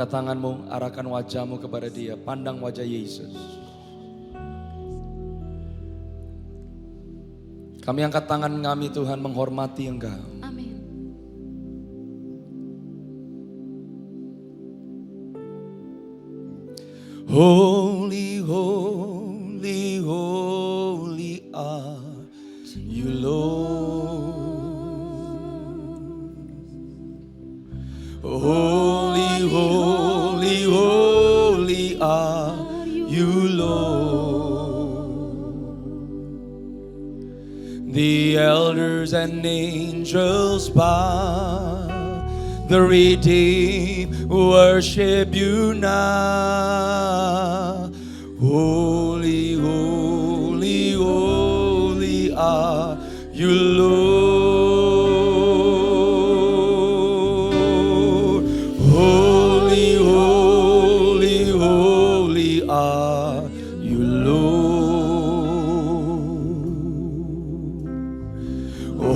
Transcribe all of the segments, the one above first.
Angkat tanganmu, arahkan wajahmu kepada dia. Pandang wajah Yesus. Kami angkat tangan kami Tuhan menghormati Engkau. Amin. Holy, holy, holy are you, Lord. Holy, holy, holy are you, Lord. The elders and angels bow, the redeemed worship you now. Holy, holy, holy are you, Lord. Holy, holy, holy are you, Lord.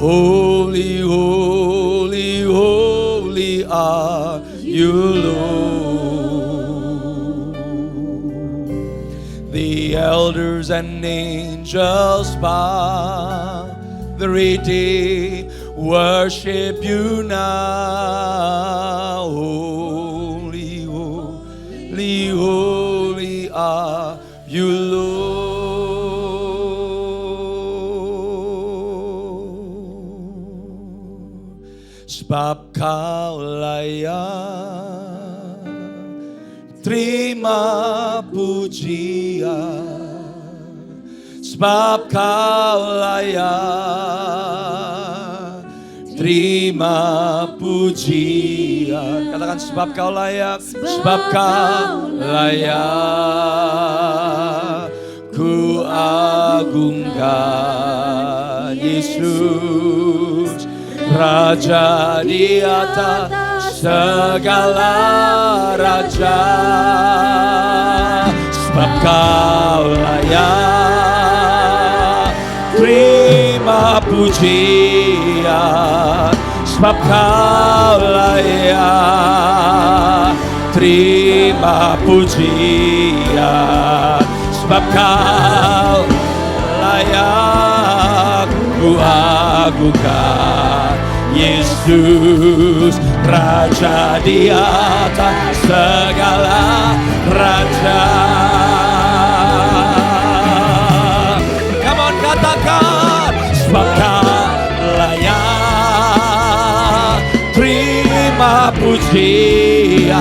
Holy, holy, holy are you, Lord. The elders and angels bow, the redeemed worship you now. Holy, holy, holy are you, Lord. Sebab Kau layak terima pujian, sebab Kau layak terima pujian. Katakan sebab Kau layak, sebab Kau layak. Ku agungkan Yesus, Raja di atas segala raja. Sebab Kau layak terima pujian, sebab Kau layak terima pujian, sebab Kau layak. Ku agungkan Yesus, Raja di atas segala raja. Come on, katakan sebab Kau layak terima pujian,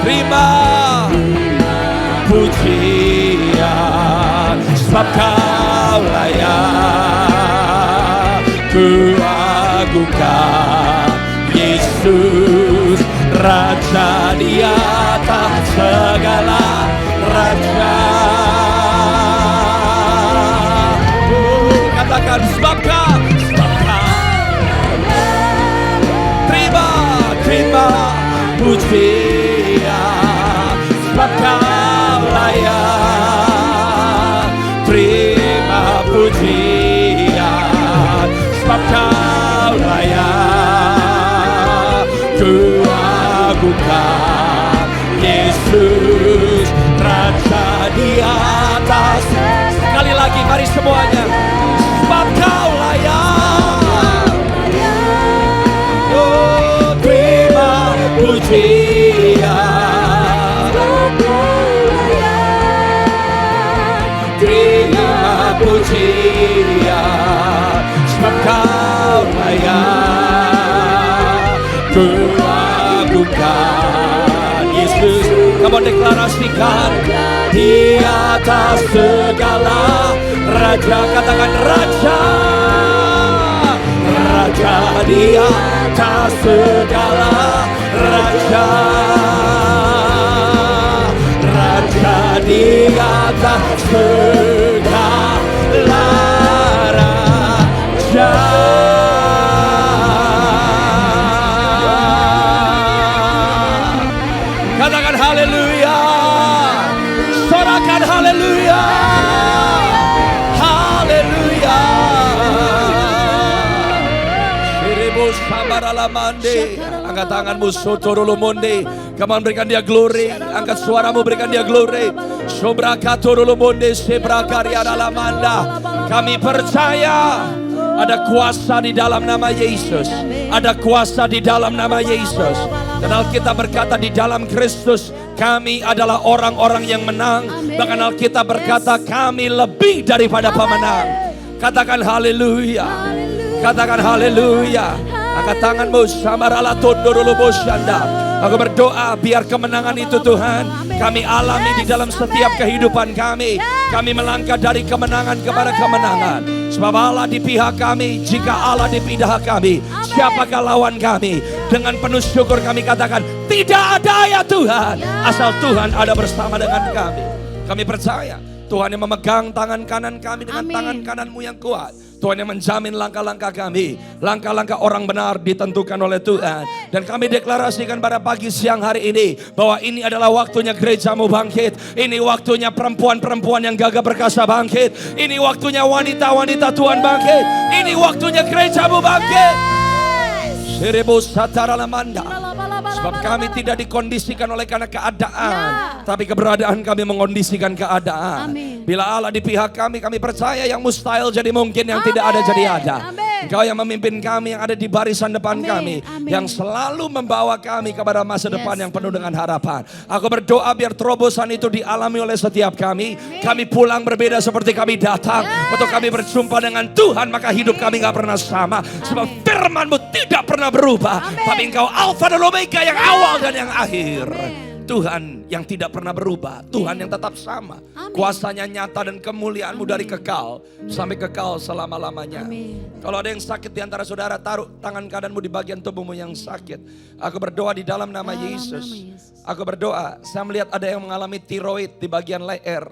terima pujian, sebab Kau layak. Ku agungkan Yesus, Raja di atas segala raja. Katakan sebab Kau terima, terima pujian, sebab Kau layak terima pujian, sebab Kau layak. Ku agungkan Yesus, Raja di atas. Sekali lagi mari semuanya, sebab Kau layak. Oh, terima pujian, terima pujian, sebab Kau layak. Ku agungkan Yesus. Kamu deklarasikan di atas segala raja. Katakan raja, raja di atas segala raja, raja di atas segala raja. Katakan haleluya, sorakan haleluya, haleluya. sabaralamande. Angkat tanganmu, sotorolomonde. Come on, berikan dia glory. Angkat suaramu, berikan dia glory. Sobrakatorolomonde, sebrakariadalamanda. Kami percaya ada kuasa di dalam nama Yesus. Ada kuasa di dalam nama Yesus. Dan Alkitab berkata di dalam Kristus kami adalah orang-orang yang menang. Bahkan Alkitab berkata kami lebih daripada pemenang. Katakan haleluya. Katakan haleluya. Angkat tanganmu, samarala tondorolobo syanda. Aku berdoa biar kemenangan itu Tuhan kami alami di dalam setiap kehidupan kami. Kami melangkah dari kemenangan kepada kemenangan. Sebab Allah di pihak kami. Jika Allah di pihak kami, siapakah lawan kami? Dengan penuh syukur kami katakan tidak ada ya Tuhan. Asal Tuhan ada bersama dengan kami. Kami percaya Tuhan yang memegang tangan kanan kami dengan tangan kananmu yang kuat. Tuhan yang menjamin langkah-langkah kami. Langkah-langkah orang benar ditentukan oleh Tuhan. Dan kami deklarasikan pada pagi siang hari ini bahwa ini adalah waktunya gerejamu bangkit. Ini waktunya perempuan-perempuan yang gagah perkasa bangkit. Ini waktunya wanita-wanita Tuhan bangkit. Ini waktunya gerejamu bangkit. Seribu satara lamanda. Sebab kami tidak dikondisikan oleh karena keadaan, tapi keberadaan kami mengondisikan keadaan. Bila Allah di pihak kami, kami percaya yang mustahil jadi mungkin, yang tidak ada jadi ada. Engkau yang memimpin kami, yang ada di barisan depan kami, yang selalu membawa kami kepada masa depan yang penuh dengan harapan. Aku berdoa biar terobosan itu dialami oleh setiap kami. Kami pulang berbeda seperti kami datang. Waktu kami berjumpa dengan Tuhan, maka hidup kami gak pernah sama. Sebab firman-Mu tidak pernah berubah. Tapi Engkau Alfa dan Omega, yang awal dan yang akhir. Tuhan yang tidak pernah berubah. Tuhan yang tetap sama. Kuasanya nyata dan kemuliaan-Mu dari kekal sampai kekal selama-lamanya. Kalau ada yang sakit di antara saudara, taruh tangan kananmu di bagian tubuhmu yang sakit. Aku berdoa di dalam nama Yesus. Aku berdoa, saya melihat ada yang mengalami tiroid di bagian leher.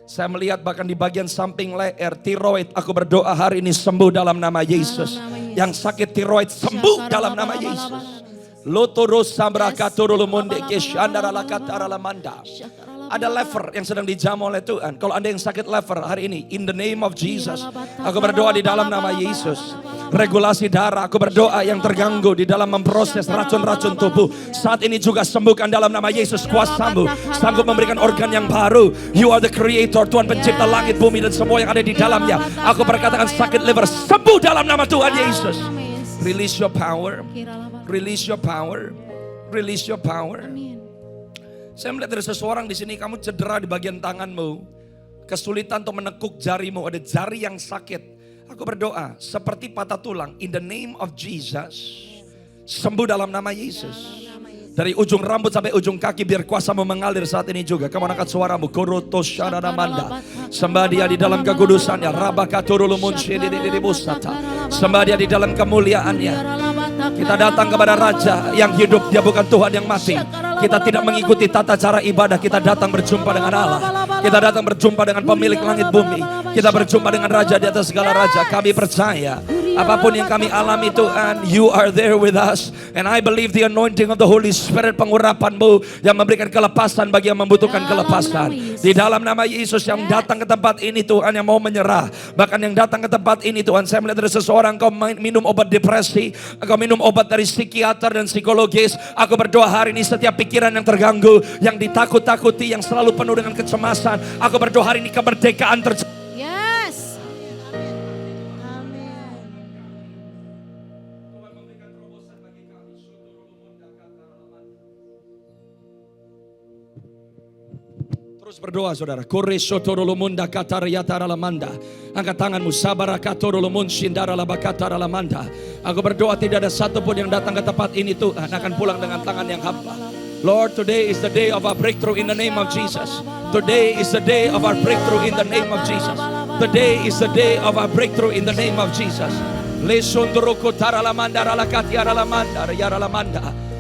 Saya melihat bahkan di bagian samping leher, tiroid. Aku berdoa hari ini sembuh dalam nama Yesus. Yang sakit tiroid sembuh dalam nama Yesus. Ada lever yang sedang dijamu oleh Tuhan. Kalau Anda yang sakit lever hari ini, in the name of Jesus, aku berdoa di dalam nama Yesus. Regulasi darah, aku berdoa yang terganggu di dalam memproses racun-racun tubuh, saat ini juga sembuhkan dalam nama Yesus. Kuasa-Mu sanggup memberikan organ yang baru. You are the creator, Tuhan pencipta langit, bumi dan semua yang ada di dalamnya. Aku berkatakan sakit liver sembuh dalam nama Tuhan Yesus. Release your power. Release your power. Release your power. Saya melihat dari seseorang di sini, kamu cedera di bagian tanganmu. Kesulitan untuk menekuk jarimu, ada jari yang sakit. Aku berdoa seperti patah tulang, in the name of Jesus. Sembuh dalam nama Yesus. Dari ujung rambut sampai ujung kaki, biar kuasa-Mu mengalir saat ini juga. Kamu angkat suaramu. Koroto Sharanamanda. Sembah Dia di dalam kekudusannya. Rabakaturulumun Shedididibusata. Sembah Dia di dalam kemuliaannya. Kita datang kepada Raja yang hidup, Dia bukan Tuhan yang mati. Kita tidak mengikuti tata cara ibadah. Kita datang berjumpa dengan Allah. Kita datang berjumpa dengan pemilik langit bumi. Kita berjumpa dengan Raja di atas segala raja. Kami percaya apapun yang kami alami Tuhan, You are there with us. And I believe the anointing of the Holy Spirit, pengurapan-Mu yang memberikan kelepasan bagi yang membutuhkan kelepasan. Di dalam nama Yesus, yang datang ke tempat ini Tuhan, yang mau menyerah. Bahkan yang datang ke tempat ini Tuhan, saya melihat dari seseorang, kau minum obat depresi, kau minum obat dari psikiater dan psikologis. Aku berdoa hari ini setiap pikiran yang terganggu, yang ditakut-takuti, yang selalu penuh dengan kecemasan, aku berdoa hari ini kemerdekaan terjadi. Yes. Terus berdoa saudara. Koreshotorolomunda katariyataralamanda. Angkat tanganmu. Sabarakatorolomun shindaralabakataralamanda. Aku berdoa tidak ada satupun yang datang ke tempat ini Tuhan akan pulang dengan tangan yang hampa. Lord, today is the day of our breakthrough in the name of Jesus. Today is the day of our breakthrough in the name of Jesus. Today is the day of our breakthrough in the name of Jesus.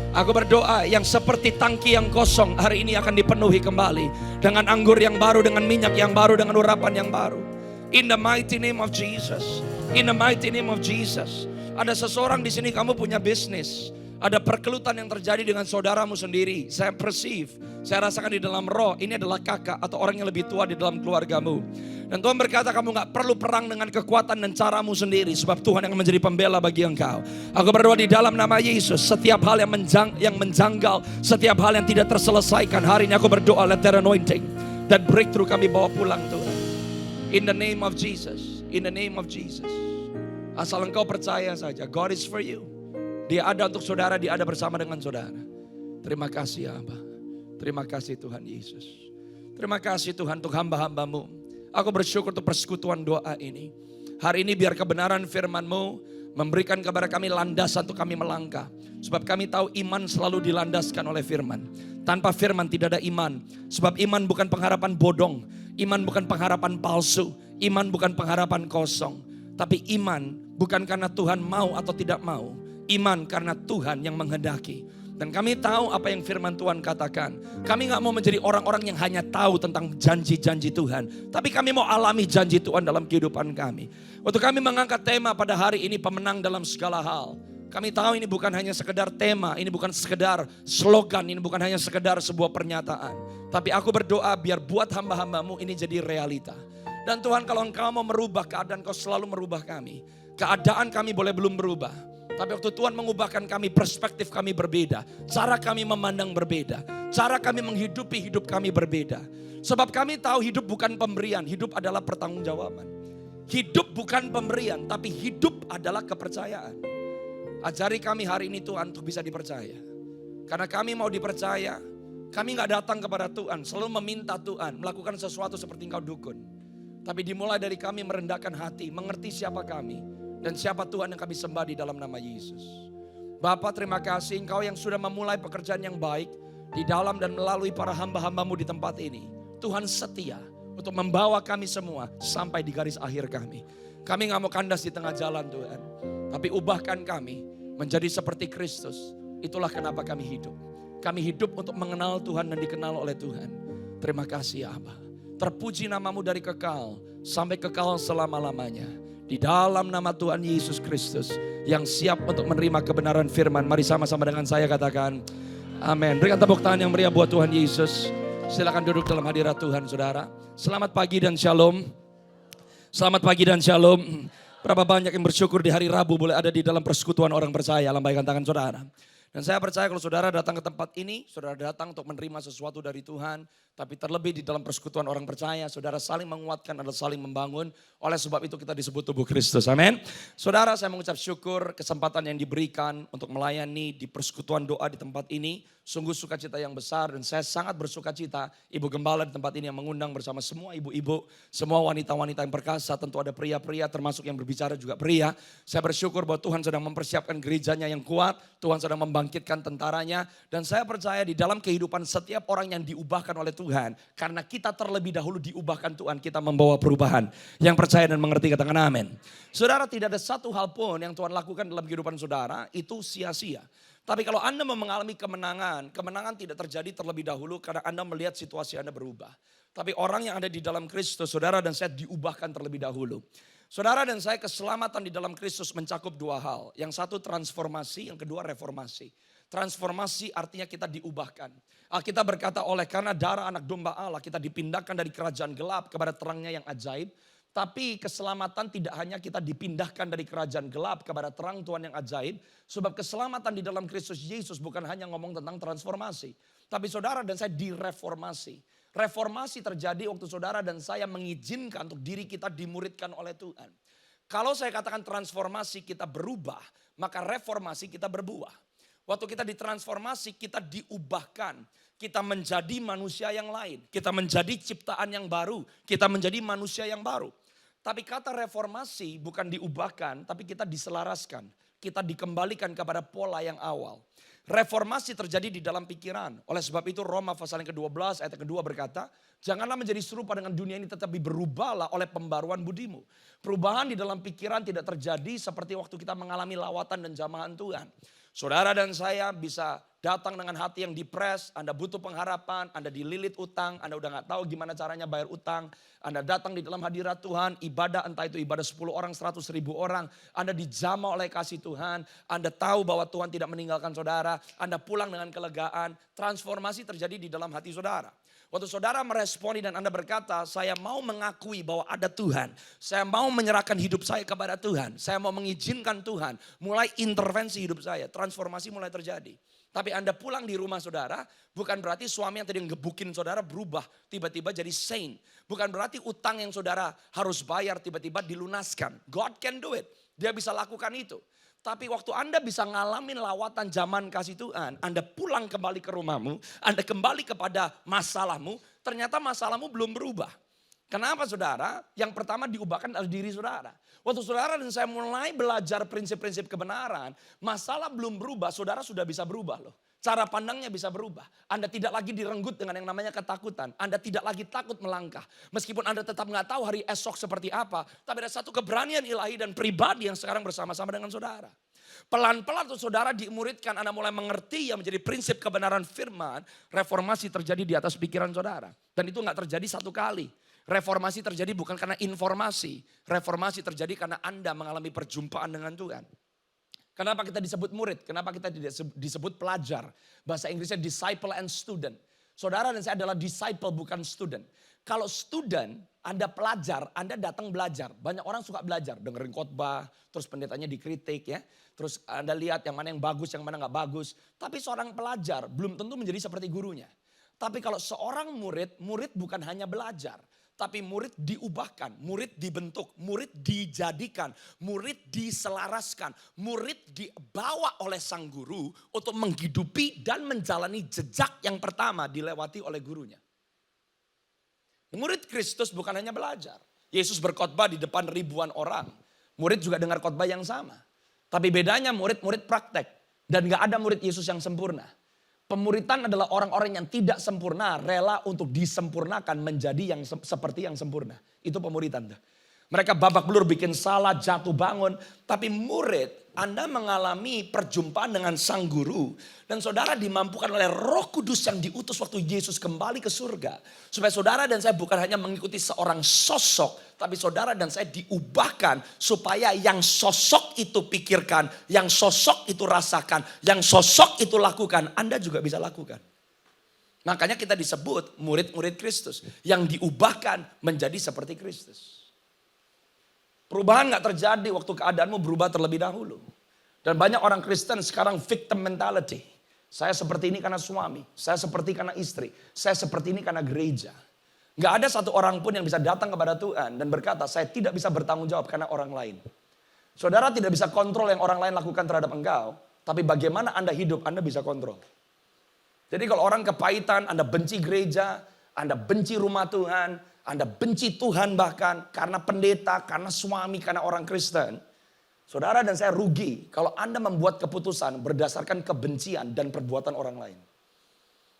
Aku berdoa yang seperti tangki yang kosong hari ini akan dipenuhi kembali dengan anggur yang baru, dengan minyak yang baru, dengan urapan yang baru. In the mighty name of Jesus. In the mighty name of Jesus. Ada seseorang di sini, kamu punya bisnis. Ada perkelutan yang terjadi dengan saudaramu sendiri. Saya perceive, saya rasakan di dalam roh, ini adalah kakak atau orang yang lebih tua di dalam keluargamu. Dan Tuhan berkata kamu gak perlu perang dengan kekuatan dan caramu sendiri. Sebab Tuhan yang menjadi pembela bagi engkau. Aku berdoa di dalam nama Yesus. Setiap hal yang menjanggal, setiap hal yang tidak terselesaikan, hari ini aku berdoa, let that anointing, that breakthrough kami bawa pulang Tuhan. In the name of Jesus. In the name of Jesus. Asal engkau percaya saja, God is for you. Dia ada untuk saudara, dia ada bersama dengan saudara. Terima kasih ya Abah. Terima kasih Tuhan Yesus. Terima kasih Tuhan untuk hamba-hambamu. Aku bersyukur untuk persekutuan doa ini. Hari ini biar kebenaran firman-Mu memberikan kepada kami landasan untuk kami melangkah. Sebab kami tahu iman selalu dilandaskan oleh firman. Tanpa firman tidak ada iman. Sebab iman bukan pengharapan bodong. Iman bukan pengharapan palsu. Iman bukan pengharapan kosong. Tapi iman bukan karena Tuhan mau atau tidak mau. Iman karena Tuhan yang menghendaki. Dan kami tahu apa yang firman Tuhan katakan. Kami gak mau menjadi orang-orang yang hanya tahu tentang janji-janji Tuhan. Tapi kami mau alami janji Tuhan dalam kehidupan kami. Waktu kami mengangkat tema pada hari ini, pemenang dalam segala hal. Kami tahu ini bukan hanya sekedar tema, ini bukan sekedar slogan, ini bukan hanya sekedar sebuah pernyataan. Tapi aku berdoa biar buat hamba-hambamu ini jadi realita. Dan Tuhan kalau engkau mau merubah keadaan, kau selalu merubah kami. Keadaan kami boleh belum berubah. Tapi waktu Tuhan mengubahkan kami, perspektif kami berbeda. Cara kami memandang berbeda. Cara kami menghidupi hidup kami berbeda. Sebab kami tahu hidup bukan pemberian, hidup adalah pertanggungjawaban. Hidup bukan pemberian, tapi hidup adalah kepercayaan. Ajari kami hari ini Tuhan untuk bisa dipercaya. Karena kami mau dipercaya, kami gak datang kepada Tuhan, selalu meminta Tuhan melakukan sesuatu seperti engkau dukun. Tapi dimulai dari kami merendahkan hati, mengerti siapa kami. Dan siapa Tuhan yang kami sembah di dalam nama Yesus. Bapa terima kasih engkau yang sudah memulai pekerjaan yang baik di dalam dan melalui para hamba-hambamu di tempat ini. Tuhan setia untuk membawa kami semua sampai di garis akhir kami. Kami gak mau kandas di tengah jalan Tuhan. Tapi ubahkan kami menjadi seperti Kristus. Itulah kenapa kami hidup. Kami hidup untuk mengenal Tuhan dan dikenal oleh Tuhan. Terima kasih ya Abah. Terpuji namamu dari kekal sampai kekal selama-lamanya. Di dalam nama Tuhan Yesus Kristus yang siap untuk menerima kebenaran firman. Mari sama-sama dengan saya katakan amin. Berikan tepuk tangan yang meriah buat Tuhan Yesus. Silakan duduk dalam hadirat Tuhan saudara. Selamat pagi dan shalom. Selamat pagi dan shalom. Berapa banyak yang bersyukur di hari Rabu boleh ada di dalam persekutuan orang percaya. Lambaikan tangan saudara. Dan saya percaya kalau saudara datang ke tempat ini, saudara datang untuk menerima sesuatu dari Tuhan. Tapi terlebih di dalam persekutuan orang percaya, saudara saling menguatkan adalah saling membangun. Oleh sebab itu kita disebut tubuh Kristus, amin. Saudara saya mengucap syukur kesempatan yang diberikan untuk melayani di persekutuan doa di tempat ini. Sungguh sukacita yang besar dan saya sangat bersukacita Ibu Gembala di tempat ini yang mengundang bersama semua ibu-ibu, semua wanita-wanita yang perkasa, tentu ada pria-pria termasuk yang berbicara juga pria. Saya bersyukur bahwa Tuhan sedang mempersiapkan gerejanya yang kuat, Tuhan sedang membangkitkan tentaranya dan saya percaya di dalam kehidupan setiap orang yang diubahkan oleh Tuhan, karena kita terlebih dahulu diubahkan Tuhan, kita membawa perubahan. Yang percaya dan mengerti katakan amin. Saudara, tidak ada satu hal pun yang Tuhan lakukan dalam kehidupan saudara itu sia-sia. Tapi kalau Anda mengalami kemenangan, kemenangan tidak terjadi terlebih dahulu karena Anda melihat situasi Anda berubah. Tapi orang yang ada di dalam Kristus, saudara dan saya diubahkan terlebih dahulu. Saudara dan saya keselamatan di dalam Kristus mencakup dua hal. Yang satu transformasi, yang kedua reformasi. Transformasi artinya kita diubahkan. Alkitab berkata oleh karena darah anak domba Allah kita dipindahkan dari kerajaan gelap kepada terangnya yang ajaib. Tapi keselamatan tidak hanya kita dipindahkan dari kerajaan gelap kepada terang Tuhan yang ajaib. Sebab keselamatan di dalam Kristus Yesus bukan hanya ngomong tentang transformasi. Tapi saudara dan saya direformasi. Reformasi terjadi waktu saudara dan saya mengizinkan untuk diri kita dimuridkan oleh Tuhan. Kalau saya katakan transformasi kita berubah, maka reformasi kita berbuah. Waktu kita ditransformasi, kita diubahkan. Kita menjadi manusia yang lain. Kita menjadi ciptaan yang baru. Kita menjadi manusia yang baru. Tapi kata reformasi bukan diubahkan, tapi kita diselaraskan. Kita dikembalikan kepada pola yang awal. Reformasi terjadi di dalam pikiran. Oleh sebab itu Roma pasal yang ke-12 ayat yang kedua berkata, janganlah menjadi serupa dengan dunia ini tetapi berubahlah oleh pembaruan budimu. Perubahan di dalam pikiran tidak terjadi seperti waktu kita mengalami lawatan dan jamahan Tuhan. Saudara dan saya bisa datang dengan hati yang depres, Anda butuh pengharapan, Anda dililit utang, Anda udah gak tahu gimana caranya bayar utang. Anda datang di dalam hadirat Tuhan, ibadah entah itu ibadah 10 orang, 100 ribu orang. Anda dijamah oleh kasih Tuhan, Anda tahu bahwa Tuhan tidak meninggalkan saudara. Anda pulang dengan kelegaan, transformasi terjadi di dalam hati saudara. Waktu saudara meresponi dan Anda berkata, saya mau mengakui bahwa ada Tuhan. Saya mau menyerahkan hidup saya kepada Tuhan. Saya mau mengizinkan Tuhan mulai intervensi hidup saya. Transformasi mulai terjadi. Tapi Anda pulang di rumah saudara, bukan berarti suami yang tadi ngebukin saudara berubah, tiba-tiba jadi saint. Bukan berarti utang yang saudara harus bayar tiba-tiba dilunaskan. God can do it, dia bisa lakukan itu. Tapi waktu Anda bisa ngalamin lawatan zaman kasih Tuhan, Anda pulang kembali ke rumahmu, Anda kembali kepada masalahmu, ternyata masalahmu belum berubah. Kenapa saudara? Yang pertama diubahkan adalah diri saudara. Waktu saudara dan saya mulai belajar prinsip-prinsip kebenaran, masalah belum berubah, saudara sudah bisa berubah loh. Cara pandangnya bisa berubah. Anda tidak lagi direnggut dengan yang namanya ketakutan. Anda tidak lagi takut melangkah. Meskipun Anda tetap nggak tahu hari esok seperti apa, tapi ada satu keberanian ilahi dan pribadi yang sekarang bersama-sama dengan saudara. Pelan-pelan tuh saudara dimuridkan, Anda mulai mengerti yang menjadi prinsip kebenaran firman, reformasi terjadi di atas pikiran saudara. Dan itu nggak terjadi satu kali. Reformasi terjadi bukan karena informasi. Reformasi terjadi karena Anda mengalami perjumpaan dengan Tuhan. Kenapa kita disebut murid? Kenapa kita tidak disebut pelajar? Bahasa Inggrisnya disciple and student. Saudara dan saya adalah disciple bukan student. Kalau student, Anda pelajar, Anda datang belajar. Banyak orang suka belajar, dengerin khotbah, terus pendetanya dikritik ya. Terus Anda lihat yang mana yang bagus, yang mana gak bagus. Tapi seorang pelajar belum tentu menjadi seperti gurunya. Tapi kalau seorang murid, murid bukan hanya belajar. Tapi murid diubahkan, murid dibentuk, murid dijadikan, murid diselaraskan, murid dibawa oleh sang guru untuk menghidupi dan menjalani jejak yang pertama dilewati oleh gurunya. Murid Kristus bukan hanya belajar. Yesus berkhotbah di depan ribuan orang. Murid juga dengar khotbah yang sama. Tapi bedanya murid-murid praktek. Dan gak ada murid Yesus yang sempurna. Pemuritan adalah orang-orang yang tidak sempurna, rela untuk disempurnakan menjadi yang seperti yang sempurna. Itu pemuritan. Mereka babak belur bikin salah, jatuh bangun. Tapi murid, Anda mengalami perjumpaan dengan sang guru. Dan saudara dimampukan oleh Roh Kudus yang diutus waktu Yesus kembali ke surga. Supaya saudara dan saya bukan hanya mengikuti seorang sosok. Tapi saudara dan saya diubahkan supaya yang sosok itu pikirkan. Yang sosok itu rasakan. Yang sosok itu lakukan. Anda juga bisa lakukan. Makanya kita disebut murid-murid Kristus. Yang diubahkan menjadi seperti Kristus. Perubahan gak terjadi waktu keadaanmu berubah terlebih dahulu. Dan banyak orang Kristen sekarang victim mentality. Saya seperti ini karena suami. Saya seperti karena istri. Saya seperti ini karena gereja. Gak ada satu orang pun yang bisa datang kepada Tuhan dan berkata, saya tidak bisa bertanggung jawab karena orang lain. Saudara tidak bisa kontrol yang orang lain lakukan terhadap engkau. Tapi bagaimana Anda hidup, Anda bisa kontrol. Jadi kalau orang kepahitan, Anda benci gereja, Anda benci rumah Tuhan, Anda benci Tuhan bahkan karena pendeta, karena suami, karena orang Kristen. Saudara dan saya rugi kalau Anda membuat keputusan berdasarkan kebencian dan perbuatan orang lain.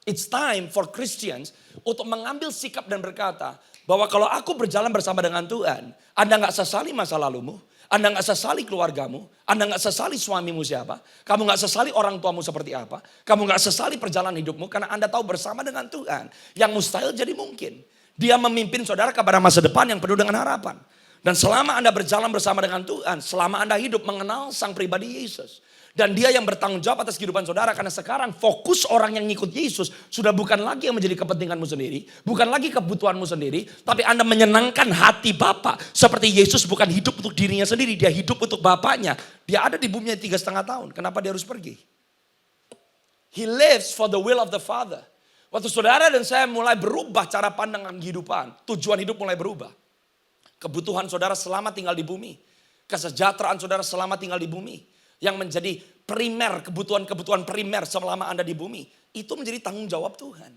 It's time for Christians untuk mengambil sikap dan berkata bahwa kalau aku berjalan bersama dengan Tuhan, Anda gak sesali masa lalumu, Anda gak sesali keluargamu, Anda gak sesali suamimu siapa, kamu gak sesali orang tuamu seperti apa, kamu gak sesali perjalanan hidupmu karena Anda tahu bersama dengan Tuhan yang mustahil jadi mungkin. Dia memimpin saudara kepada masa depan yang penuh dengan harapan. Dan selama Anda berjalan bersama dengan Tuhan, selama Anda hidup mengenal sang pribadi Yesus. Dan dia yang bertanggung jawab atas kehidupan saudara. Karena sekarang fokus orang yang ngikut Yesus sudah bukan lagi yang menjadi kepentinganmu sendiri. Bukan lagi kebutuhanmu sendiri. Tapi Anda menyenangkan hati Bapa. Seperti Yesus bukan hidup untuk dirinya sendiri. Dia hidup untuk Bapaknya. Dia ada di bumi 3,5 tahun. Kenapa dia harus pergi? He lives for the will of the Father. Waktu saudara dan saya mulai berubah cara pandangan kehidupan, tujuan hidup mulai berubah. Kebutuhan saudara selama tinggal di bumi. Kesejahteraan saudara selama tinggal di bumi. Yang menjadi primer, kebutuhan-kebutuhan primer selama Anda di bumi. Itu menjadi tanggung jawab Tuhan.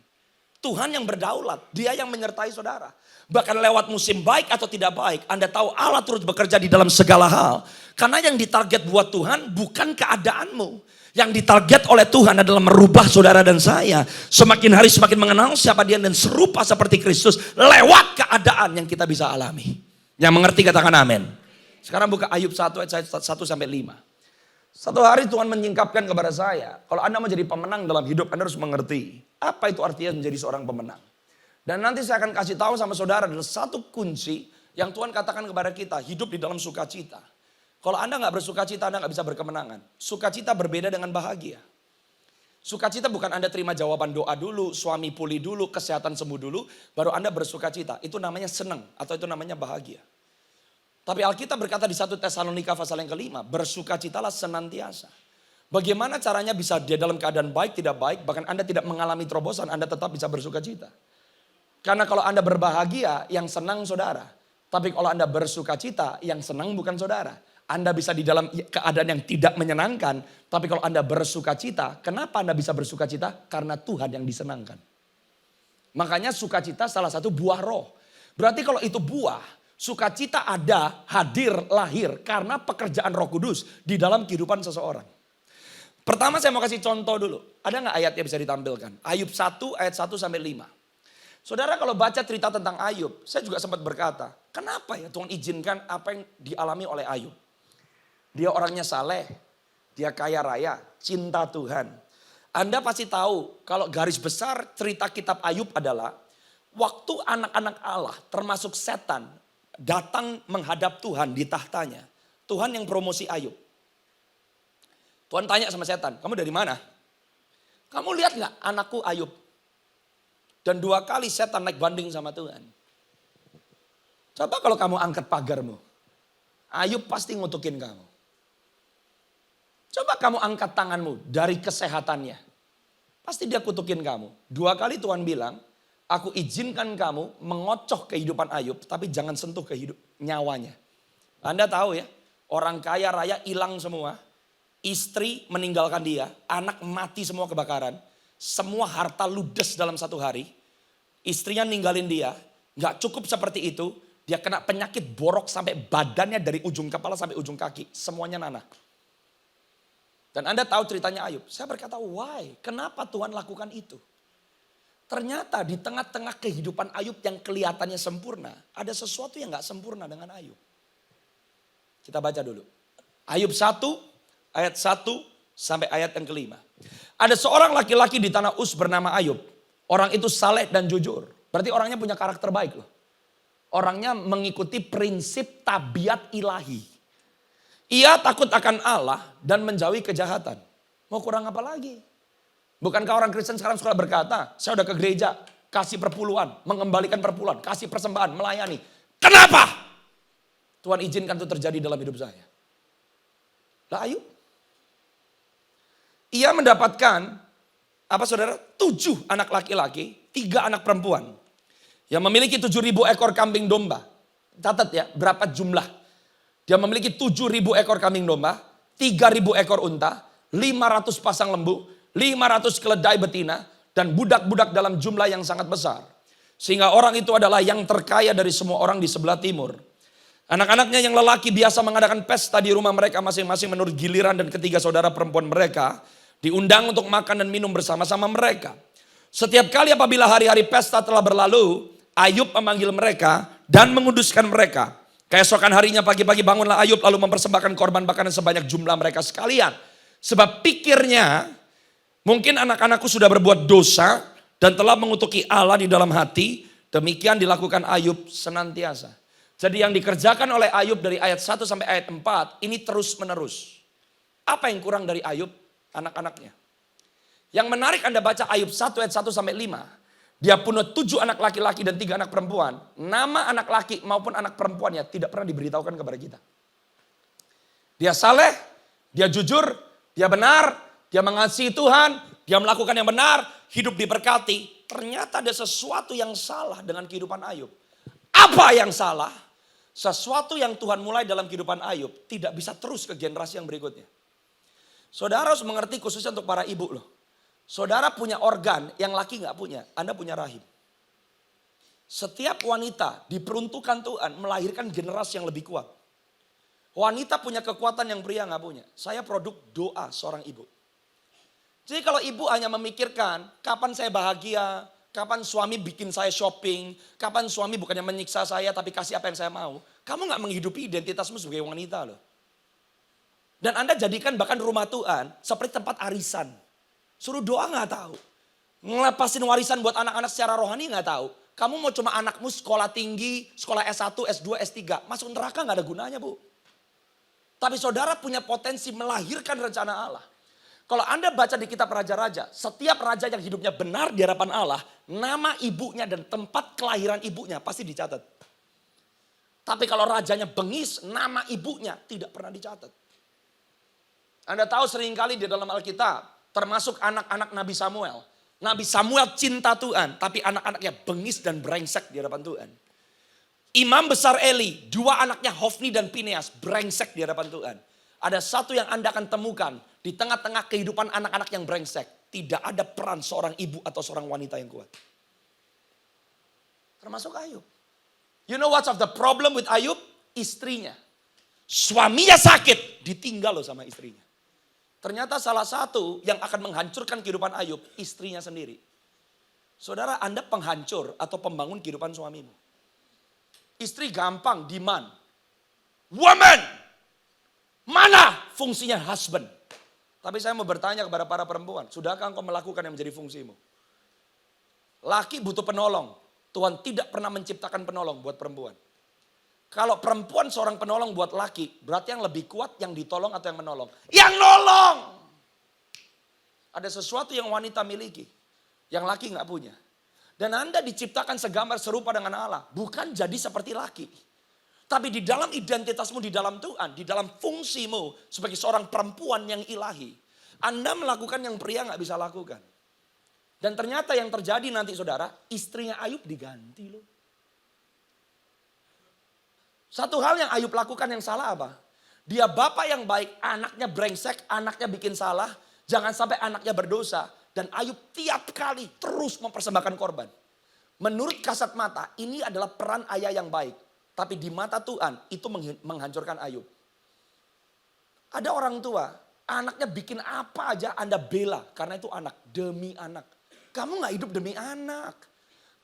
Tuhan yang berdaulat, dia yang menyertai saudara. Bahkan lewat musim baik atau tidak baik, Anda tahu Allah turut bekerja di dalam segala hal. Karena yang ditarget buat Tuhan bukan keadaanmu. Yang ditarget oleh Tuhan adalah merubah saudara dan saya. Semakin hari semakin mengenal siapa dia dan serupa seperti Kristus. Lewat keadaan yang kita bisa alami. Yang mengerti katakan amin. Sekarang buka Ayub 1 ayat 1 sampai 5. Satu hari Tuhan menyingkapkan kepada saya, kalau Anda mau jadi pemenang dalam hidup, Anda harus mengerti apa itu artinya menjadi seorang pemenang. Dan nanti saya akan kasih tahu sama saudara adalah satu kunci yang Tuhan katakan kepada kita, hidup di dalam sukacita. Kalau Anda nggak bersukacita, Anda nggak bisa berkemenangan. Sukacita berbeda dengan bahagia. Sukacita bukan Anda terima jawaban doa dulu, suami pulih dulu, kesehatan sembuh dulu, baru Anda bersukacita. Itu namanya senang atau itu namanya bahagia. Tapi Alkitab berkata di 1 Tesalonika pasal yang kelima, bersukacitalah senantiasa. Bagaimana caranya bisa dia dalam keadaan baik, tidak baik, bahkan Anda tidak mengalami terobosan, Anda tetap bisa bersukacita. Karena kalau Anda berbahagia, yang senang saudara. Tapi kalau Anda bersukacita, yang senang bukan saudara. Anda bisa di dalam keadaan yang tidak menyenangkan, tapi kalau Anda bersukacita, kenapa Anda bisa bersukacita? Karena Tuhan yang disenangkan. Makanya sukacita salah satu buah roh. Berarti kalau itu buah, sukacita ada, hadir, lahir karena pekerjaan Roh Kudus di dalam kehidupan seseorang. Pertama saya mau kasih contoh dulu. Ada nggak ayatnya bisa ditampilkan? Ayub 1 ayat 1 sampai 5. Saudara kalau baca cerita tentang Ayub, saya juga sempat berkata, kenapa ya Tuhan izinkan apa yang dialami oleh Ayub? Dia orangnya saleh, dia kaya raya, cinta Tuhan. Anda pasti tahu kalau garis besar cerita kitab Ayub adalah waktu anak-anak Allah termasuk setan datang menghadap Tuhan di tahtanya. Tuhan yang promosi Ayub. Tuhan tanya sama setan, kamu dari mana? Kamu lihat gak anakku Ayub? Dan 2 kali setan naik banding sama Tuhan. Coba kalau kamu angkat pagarmu. Ayub pasti ngutukin kamu. Coba kamu angkat tanganmu dari kesehatannya. Pasti dia kutukin kamu. 2 kali Tuhan bilang, aku izinkan kamu mengocoh kehidupan Ayub, tapi jangan sentuh nyawanya. Anda tahu ya, orang kaya raya hilang semua. Istri meninggalkan dia, anak mati semua kebakaran. Semua harta ludes dalam 1 hari. Istrinya ninggalin dia, gak cukup seperti itu. Dia kena penyakit borok sampai badannya dari ujung kepala sampai ujung kaki. Semuanya nanah. Dan Anda tahu ceritanya Ayub. Saya berkata, why? Kenapa Tuhan lakukan itu? Ternyata di tengah-tengah kehidupan Ayub yang kelihatannya sempurna, ada sesuatu yang gak sempurna dengan Ayub. Kita baca dulu. Ayub 1 ayat 1 sampai ayat yang kelima. Ada seorang laki-laki di tanah Uz bernama Ayub. Orang itu saleh dan jujur. Berarti orangnya punya karakter baik loh. Orangnya mengikuti prinsip tabiat ilahi. Ia takut akan Allah dan menjauhi kejahatan. Mau kurang apa lagi? Bukankah orang Kristen sekarang suka berkata, saya udah ke gereja, kasih perpuluhan, mengembalikan perpuluhan, kasih persembahan, melayani. Kenapa? Tuhan izinkan itu terjadi dalam hidup saya. Lah Ayub. Ia mendapatkan, apa saudara, 7 anak laki-laki, 3 anak perempuan. Yang memiliki 7.000 ekor kambing domba. Catat ya, berapa jumlah. Dia memiliki 7.000 ekor kambing domba, 3.000 ekor unta, 500 pasang lembu, 500 keledai betina, dan budak-budak dalam jumlah yang sangat besar. Sehingga orang itu adalah yang terkaya dari semua orang di sebelah timur. Anak-anaknya yang lelaki biasa mengadakan pesta di rumah mereka masing-masing menurut giliran, dan ketiga saudara perempuan mereka diundang untuk makan dan minum bersama-sama mereka. Setiap kali apabila hari-hari pesta telah berlalu, Ayub memanggil mereka dan menguduskan mereka. Keesokan harinya pagi-pagi bangunlah Ayub lalu mempersembahkan korban bakaran sebanyak jumlah mereka sekalian. Sebab pikirnya, mungkin anak-anakku sudah berbuat dosa dan telah mengutuki Allah di dalam hati. Demikian dilakukan Ayub senantiasa. Jadi yang dikerjakan oleh Ayub dari ayat 1 sampai ayat 4 ini terus menerus. Apa yang kurang dari Ayub? Anak-anaknya. Yang menarik Anda baca Ayub 1 ayat 1 sampai 5. Dia punya 7 anak laki-laki dan 3 anak perempuan. Nama anak laki maupun anak perempuannya tidak pernah diberitahukan kepada kita. Dia saleh, dia jujur, dia benar, dia mengasihi Tuhan, dia melakukan yang benar, hidup diberkati. Ternyata ada sesuatu yang salah dengan kehidupan Ayub. Apa yang salah? Sesuatu yang Tuhan mulai dalam kehidupan Ayub tidak bisa terus ke generasi yang berikutnya. Saudara harus mengerti khususnya untuk para ibu loh. Saudara punya organ yang laki gak punya. Anda punya rahim. Setiap wanita diperuntukkan Tuhan melahirkan generasi yang lebih kuat. Wanita punya kekuatan yang pria gak punya. Saya produk doa seorang ibu. Jadi kalau ibu hanya memikirkan kapan saya bahagia, kapan suami bikin saya shopping, kapan suami bukannya menyiksa saya tapi kasih apa yang saya mau. Kamu gak menghidupi identitasmu sebagai wanita loh. Dan Anda jadikan bahkan rumah Tuhan seperti tempat arisan. Suruh doa nggak tahu. Ngelepasin warisan buat anak-anak secara rohani nggak tahu. Kamu mau cuma anakmu sekolah tinggi, sekolah S1, S2, S3. Masuk neraka nggak ada gunanya, Bu. Tapi saudara punya potensi melahirkan rencana Allah. Kalau Anda baca di kitab Raja-Raja, setiap raja yang hidupnya benar di hadapan Allah, nama ibunya dan tempat kelahiran ibunya pasti dicatat. Tapi kalau rajanya bengis, nama ibunya tidak pernah dicatat. Anda tahu seringkali di dalam Alkitab, termasuk anak-anak Nabi Samuel. Nabi Samuel cinta Tuhan, tapi anak-anaknya bengis dan brengsek di hadapan Tuhan. Imam besar Eli, dua anaknya Hofni dan Pineas, brengsek di hadapan Tuhan. Ada satu yang Anda akan temukan di tengah-tengah kehidupan anak-anak yang brengsek. Tidak ada peran seorang ibu atau seorang wanita yang kuat. Termasuk Ayub. You know what's of the problem with Ayub? Istrinya. Suaminya sakit, ditinggal loh sama istrinya. Ternyata salah satu yang akan menghancurkan kehidupan Ayub, istrinya sendiri. Saudara, Anda penghancur atau pembangun kehidupan suamimu. Istri gampang, demand. Woman, mana fungsinya husband? Tapi saya mau bertanya kepada para perempuan, sudahkah engkau melakukan yang menjadi fungsimu? Laki butuh penolong. Tuhan tidak pernah menciptakan penolong buat perempuan. Kalau perempuan seorang penolong buat laki, berarti yang lebih kuat yang ditolong atau yang menolong? Yang nolong! Ada sesuatu yang wanita miliki, yang laki gak punya. Dan Anda diciptakan segambar serupa dengan Allah. Bukan jadi seperti laki. Tapi di dalam identitasmu di dalam Tuhan, di dalam fungsimu sebagai seorang perempuan yang ilahi. Anda melakukan yang pria gak bisa lakukan. Dan ternyata yang terjadi nanti saudara, istrinya Ayub diganti loh. Satu hal yang Ayub lakukan yang salah apa? Dia bapak yang baik, anaknya brengsek, anaknya bikin salah. Jangan sampai anaknya berdosa. Dan Ayub tiap kali terus mempersembahkan korban. Menurut kasat mata, ini adalah peran ayah yang baik. Tapi di mata Tuhan, itu menghancurkan Ayub. Ada orang tua, anaknya bikin apa aja Anda bela. Karena itu anak, demi anak. Kamu gak hidup demi anak.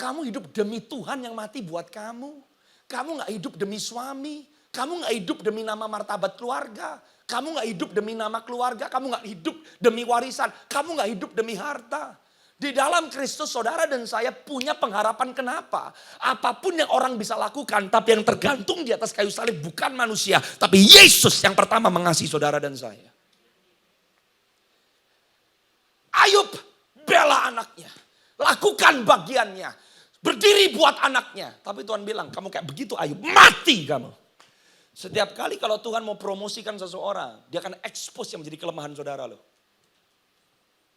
Kamu hidup demi Tuhan yang mati buat kamu. Kamu gak hidup demi suami. Kamu gak hidup demi nama martabat keluarga. Kamu gak hidup demi nama keluarga. Kamu gak hidup demi warisan. Kamu gak hidup demi harta. Di dalam Kristus saudara dan saya punya pengharapan kenapa. Apapun yang orang bisa lakukan. Tapi yang tergantung di atas kayu salib bukan manusia. Tapi Yesus yang pertama mengasihi saudara dan saya. Ayub bela anaknya. Lakukan bagiannya. Berdiri buat anaknya. Tapi Tuhan bilang kamu kayak begitu Ayub. Mati kamu. Setiap kali kalau Tuhan mau promosikan seseorang, dia akan expose yang menjadi kelemahan saudara loh.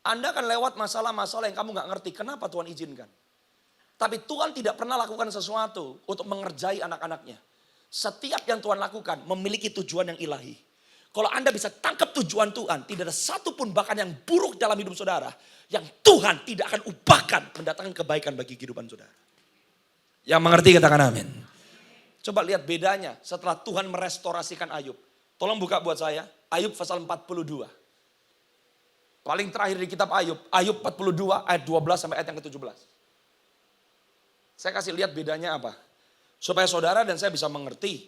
Anda akan lewat masalah-masalah yang kamu gak ngerti. Kenapa Tuhan izinkan? Tapi Tuhan tidak pernah lakukan sesuatu untuk mengerjai anak-anaknya. Setiap yang Tuhan lakukan memiliki tujuan yang ilahi. Kalau Anda bisa tangkap tujuan Tuhan, tidak ada satupun bahkan yang buruk dalam hidup saudara, yang Tuhan tidak akan ubahkan mendatangkan kebaikan bagi kehidupan saudara. Yang mengerti katakan amin. Coba lihat bedanya setelah Tuhan merestorasikan Ayub. Tolong buka buat saya, Ayub pasal 42. Paling terakhir di kitab Ayub, Ayub 42 ayat 12 sampai ayat yang ke-17. Saya kasih lihat bedanya apa. Supaya saudara dan saya bisa mengerti.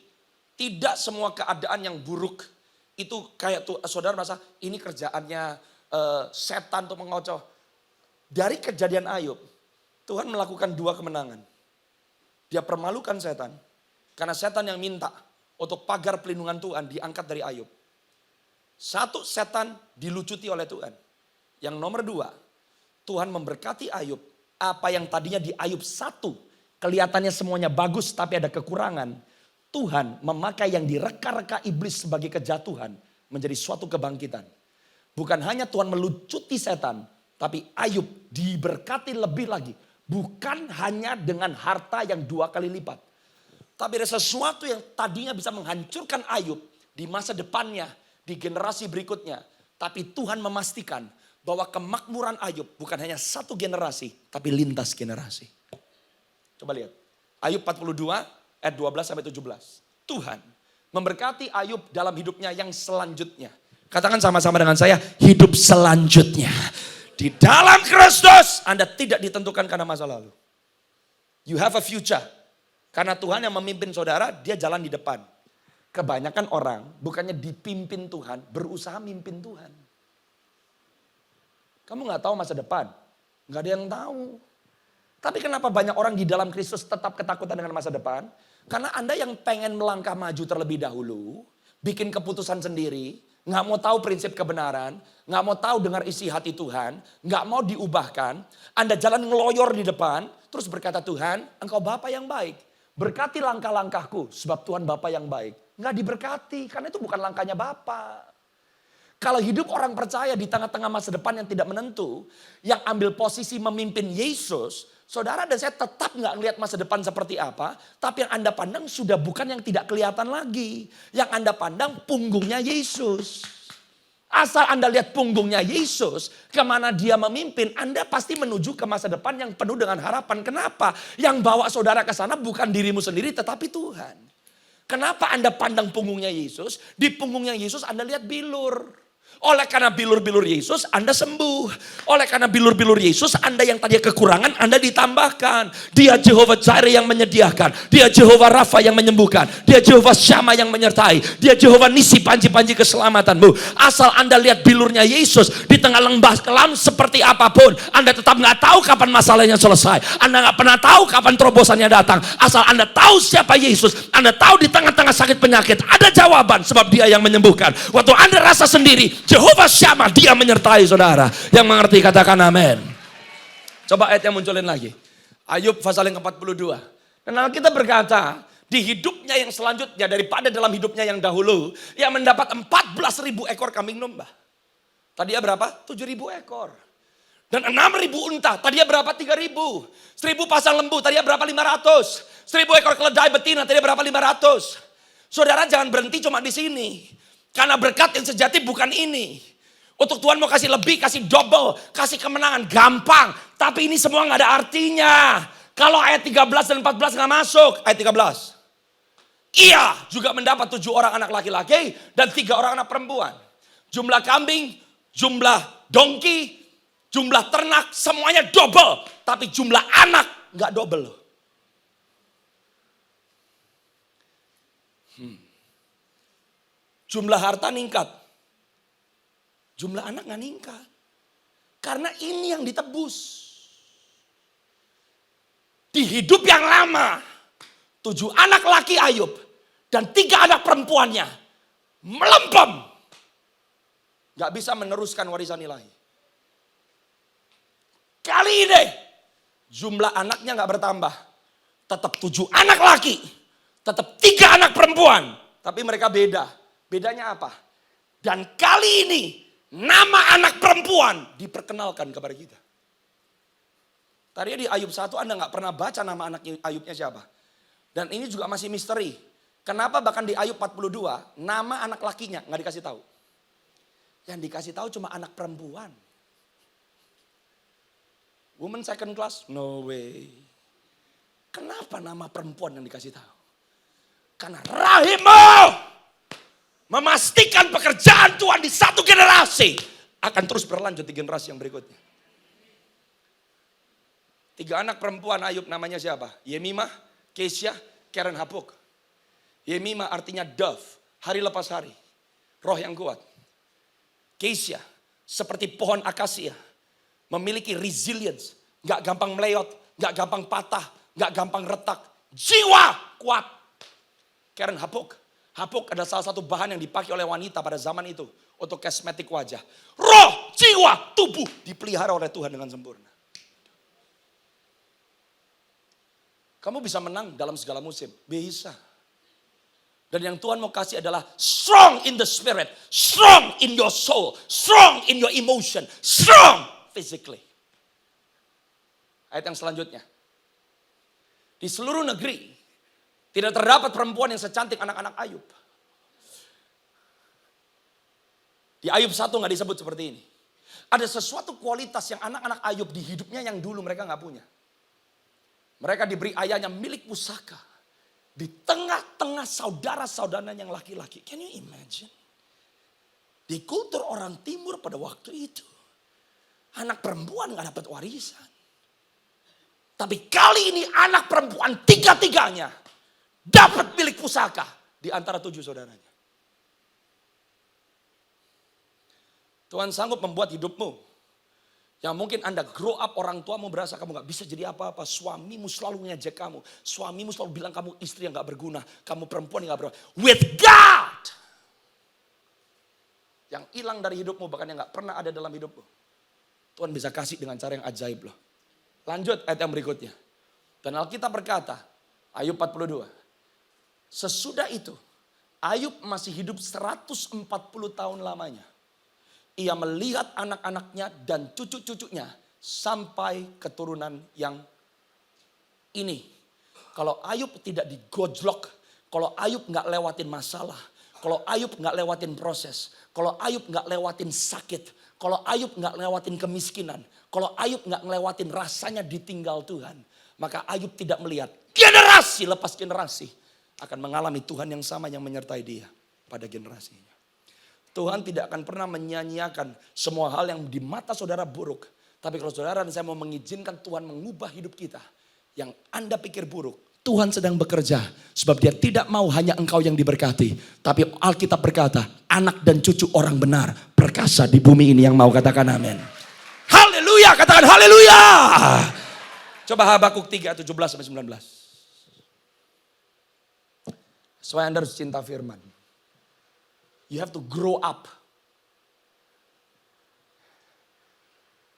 Tidak semua keadaan yang buruk itu kayak tuh, saudara merasa ini kerjaannya setan untuk mengocoh. Dari kejadian Ayub, Tuhan melakukan dua kemenangan. Dia permalukan setan. Karena setan yang minta untuk pagar pelindungan Tuhan diangkat dari Ayub. Satu, setan dilucuti oleh Tuhan. Yang nomor dua, Tuhan memberkati Ayub. Apa yang tadinya di Ayub 1, kelihatannya semuanya bagus tapi ada kekurangan. Tuhan memakai yang direka-reka iblis sebagai kejatuhan menjadi suatu kebangkitan. Bukan hanya Tuhan melucuti setan, tapi Ayub diberkati lebih lagi. Bukan hanya dengan harta yang 2 kali lipat. Tapi ada sesuatu yang tadinya bisa menghancurkan Ayub di masa depannya, di generasi berikutnya. Tapi Tuhan memastikan bahwa kemakmuran Ayub bukan hanya satu generasi, tapi lintas generasi. Coba lihat. Ayub 42 ayat 12 sampai 17. Tuhan memberkati Ayub dalam hidupnya yang selanjutnya. Katakan sama-sama dengan saya, hidup selanjutnya. Di dalam Kristus Anda tidak ditentukan karena masa lalu. You have a future. Karena Tuhan yang memimpin saudara, dia jalan di depan. Kebanyakan orang bukannya dipimpin Tuhan, berusaha mimpin Tuhan. Kamu gak tahu masa depan. Gak ada yang tahu. Tapi kenapa banyak orang di dalam Kristus tetap ketakutan dengan masa depan? Karena Anda yang pengen melangkah maju terlebih dahulu, bikin keputusan sendiri, gak mau tahu prinsip kebenaran, gak mau tahu dengar isi hati Tuhan, gak mau diubahkan. Anda jalan ngeloyor di depan, terus berkata, Tuhan, Engkau Bapa yang baik. Berkati langkah-langkahku, sebab Tuhan Bapa yang baik. Nggak diberkati, karena itu bukan langkahnya Bapa. Kalau hidup orang percaya di tengah-tengah masa depan yang tidak menentu, yang ambil posisi memimpin Yesus, saudara dan saya tetap nggak ngelihat masa depan seperti apa, tapi yang Anda pandang sudah bukan yang tidak kelihatan lagi. Yang Anda pandang punggungnya Yesus. Asal Anda lihat punggungnya Yesus, kemana dia memimpin, Anda pasti menuju ke masa depan yang penuh dengan harapan. Kenapa? Yang bawa saudara ke sana bukan dirimu sendiri, tetapi Tuhan. Kenapa Anda pandang punggungnya Yesus? Di punggungnya Yesus Anda lihat bilur. Oleh karena bilur-bilur Yesus Anda sembuh. Oleh karena bilur-bilur Yesus Anda yang tadinya kekurangan Anda ditambahkan. Dia Jehovah Jireh yang menyediakan. Dia Jehovah Rafa yang menyembuhkan. Dia Jehovah Syama yang menyertai. Dia Jehovah Nisi panji-panji keselamatanmu. Asal Anda lihat bilurnya Yesus di tengah lembah kelam seperti apapun, Anda tetap nggak tahu kapan masalahnya selesai. Anda nggak pernah tahu kapan terobosannya datang. Asal Anda tahu siapa Yesus, Anda tahu di tengah-tengah sakit penyakit ada jawaban sebab Dia yang menyembuhkan. Waktu Anda rasa sendiri, Jehovah Syama, Dia menyertai saudara. Yang mengerti katakan amin. Coba ayat yang munculin lagi. Ayub pasal yang ke-42. Dan kita berkata, di hidupnya yang selanjutnya daripada dalam hidupnya yang dahulu, yang mendapat 14.000 ekor kambing domba. Tadinya berapa? 7.000 ekor. Dan 6.000 unta, tadinya berapa? 3.000. 1.000 pasang lembu, tadinya berapa? 500. 1.000 ekor keledai betina, tadinya berapa? 500. Saudara jangan berhenti cuma di sini. Karena berkat yang sejati bukan ini. Untuk Tuhan mau kasih lebih, kasih double, kasih kemenangan, gampang. Tapi ini semua gak ada artinya. Kalau ayat 13 dan 14 gak masuk. Ayat 13. Ia juga mendapat 7 orang anak laki-laki dan 3 orang anak perempuan. Jumlah kambing, jumlah dongki, jumlah ternak, semuanya double. Tapi jumlah anak gak double loh. Jumlah harta ningkat. Jumlah anak gak ningkat. Karena ini yang ditebus. Di hidup yang lama, 7 anak laki Ayub dan 3 anak perempuannya melempem. Gak bisa meneruskan warisan ilahi. Kali ini jumlah anaknya gak bertambah. Tetap 7 anak laki. Tetap 3 anak perempuan. Tapi mereka beda. Bedanya apa? Dan kali ini nama anak perempuan diperkenalkan kepada kita. Tadi di Ayub 1 Anda gak pernah baca nama anak Ayubnya siapa. Dan ini juga masih misteri. Kenapa bahkan di Ayub 42 nama anak lakinya gak dikasih tahu. Yang dikasih tahu cuma anak perempuan. Woman second class? No way. Kenapa nama perempuan yang dikasih tahu? Karena rahimmu memastikan pekerjaan Tuhan di satu generasi akan terus berlanjut di generasi yang berikutnya. 3 anak perempuan Ayub namanya siapa? Yemimah, Kesya, Keren Hapuk. Yemimah artinya dove, hari lepas hari. Roh yang kuat. Kesya seperti pohon akasia. Memiliki resilience. Gak gampang meleyot, gak gampang patah, gak gampang retak. Jiwa kuat. Keren Hapuk. Hapuk adalah salah satu bahan yang dipakai oleh wanita pada zaman itu. Untuk kosmetik wajah. Roh, jiwa, tubuh dipelihara oleh Tuhan dengan sempurna. Kamu bisa menang dalam segala musim. Bisa. Dan yang Tuhan mau kasih adalah strong in the spirit. Strong in your soul. Strong in your emotion. Strong physically. Ayat yang selanjutnya. Di seluruh negeri. Tidak terdapat perempuan yang secantik anak-anak Ayub. Di Ayub 1 gak disebut seperti ini. Ada sesuatu kualitas yang anak-anak Ayub di hidupnya yang dulu mereka gak punya. Mereka diberi ayahnya milik pusaka. Di tengah-tengah saudara-saudaranya yang laki-laki. Can you imagine? Di kultur orang timur pada waktu itu. Anak perempuan gak dapat warisan. Tapi kali ini anak perempuan tiga-tiganya dapat milik pusaka. di antara 7 saudaranya. Tuhan sanggup membuat hidupmu yang mungkin Anda grow up, orang tuamu berasa kamu gak bisa jadi apa-apa. Suamimu selalu ngejek kamu. Suamimu selalu bilang kamu istri yang gak berguna. Kamu perempuan yang gak berguna. With God! Yang hilang dari hidupmu, bahkan yang gak pernah ada dalam hidupmu. Tuhan bisa kasih dengan cara yang ajaib loh. Lanjut ayat yang berikutnya. Dan Alkitab berkata, Ayub 42. Sesudah itu, Ayub masih hidup 140 tahun lamanya. Ia melihat anak-anaknya dan cucu-cucunya sampai keturunan yang ini. Kalau Ayub tidak digojlok, kalau Ayub gak lewatin masalah, kalau Ayub gak lewatin proses, kalau Ayub gak lewatin sakit, kalau Ayub gak lewatin kemiskinan, kalau Ayub gak lewatin rasanya ditinggal Tuhan, maka Ayub tidak melihat generasi lepas generasi akan mengalami Tuhan yang sama yang menyertai dia pada generasinya. Tuhan tidak akan pernah menyanyiakan semua hal yang di mata saudara buruk. Tapi kalau saudara dan saya mau mengizinkan Tuhan mengubah hidup kita, yang Anda pikir buruk, Tuhan sedang bekerja. Sebab dia tidak mau hanya engkau yang diberkati. Tapi Alkitab berkata, anak dan cucu orang benar perkasa di bumi ini yang mau katakan amin. Haleluya, katakan haleluya. Coba Habakuk 3, 17-19. Supaya Anda harus cinta firman. You have to grow up.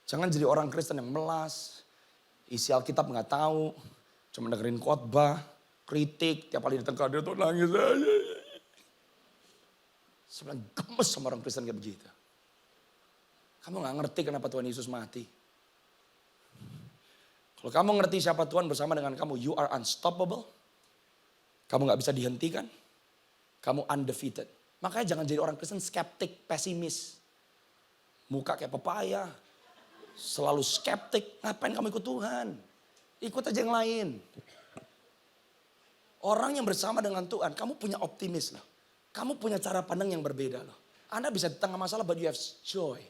Jangan jadi orang Kristen yang melas. Isi Alkitab gak tahu. Cuma dengerin khotbah, kritik. Tiap kali datang ke dia tuh nangis aja. Sebenarnya gemes sama orang Kristen kayak begitu. Kamu gak ngerti kenapa Tuhan Yesus mati. Kalau kamu ngerti siapa Tuhan bersama dengan kamu, you are unstoppable. Kamu gak bisa dihentikan. Kamu undefeated. Makanya jangan jadi orang Kristen skeptik, pesimis. Muka kayak pepaya. Selalu skeptik. Ngapain kamu ikut Tuhan? Ikut aja yang lain. Orang yang bersama dengan Tuhan, kamu punya optimis loh. Kamu punya cara pandang yang berbeda loh. Anda bisa di tengah masalah but you have joy.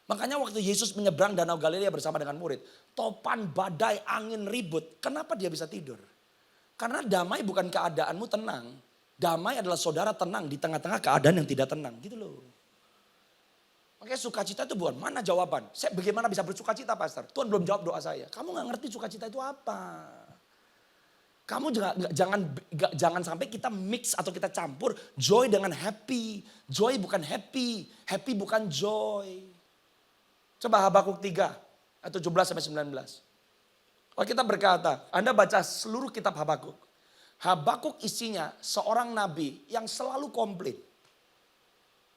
Makanya waktu Yesus menyeberang Danau Galilea bersama dengan murid. Topan, badai, angin, ribut. Kenapa dia bisa tidur? Karena damai bukan keadaanmu tenang. Damai adalah saudara tenang di tengah-tengah keadaan yang tidak tenang. Gitu loh. Makanya sukacita itu bukan mana jawaban. Saya bagaimana bisa bersukacita pastor? Tuhan belum jawab doa saya. Kamu gak ngerti sukacita itu apa. Kamu jangan sampai kita mix atau kita campur joy dengan happy. Joy bukan happy. Happy bukan joy. Coba Habakuk 3 ayat 17-19. Kalau kita berkata, Anda baca seluruh kitab Habakuk. Habakuk isinya seorang nabi yang selalu komplain.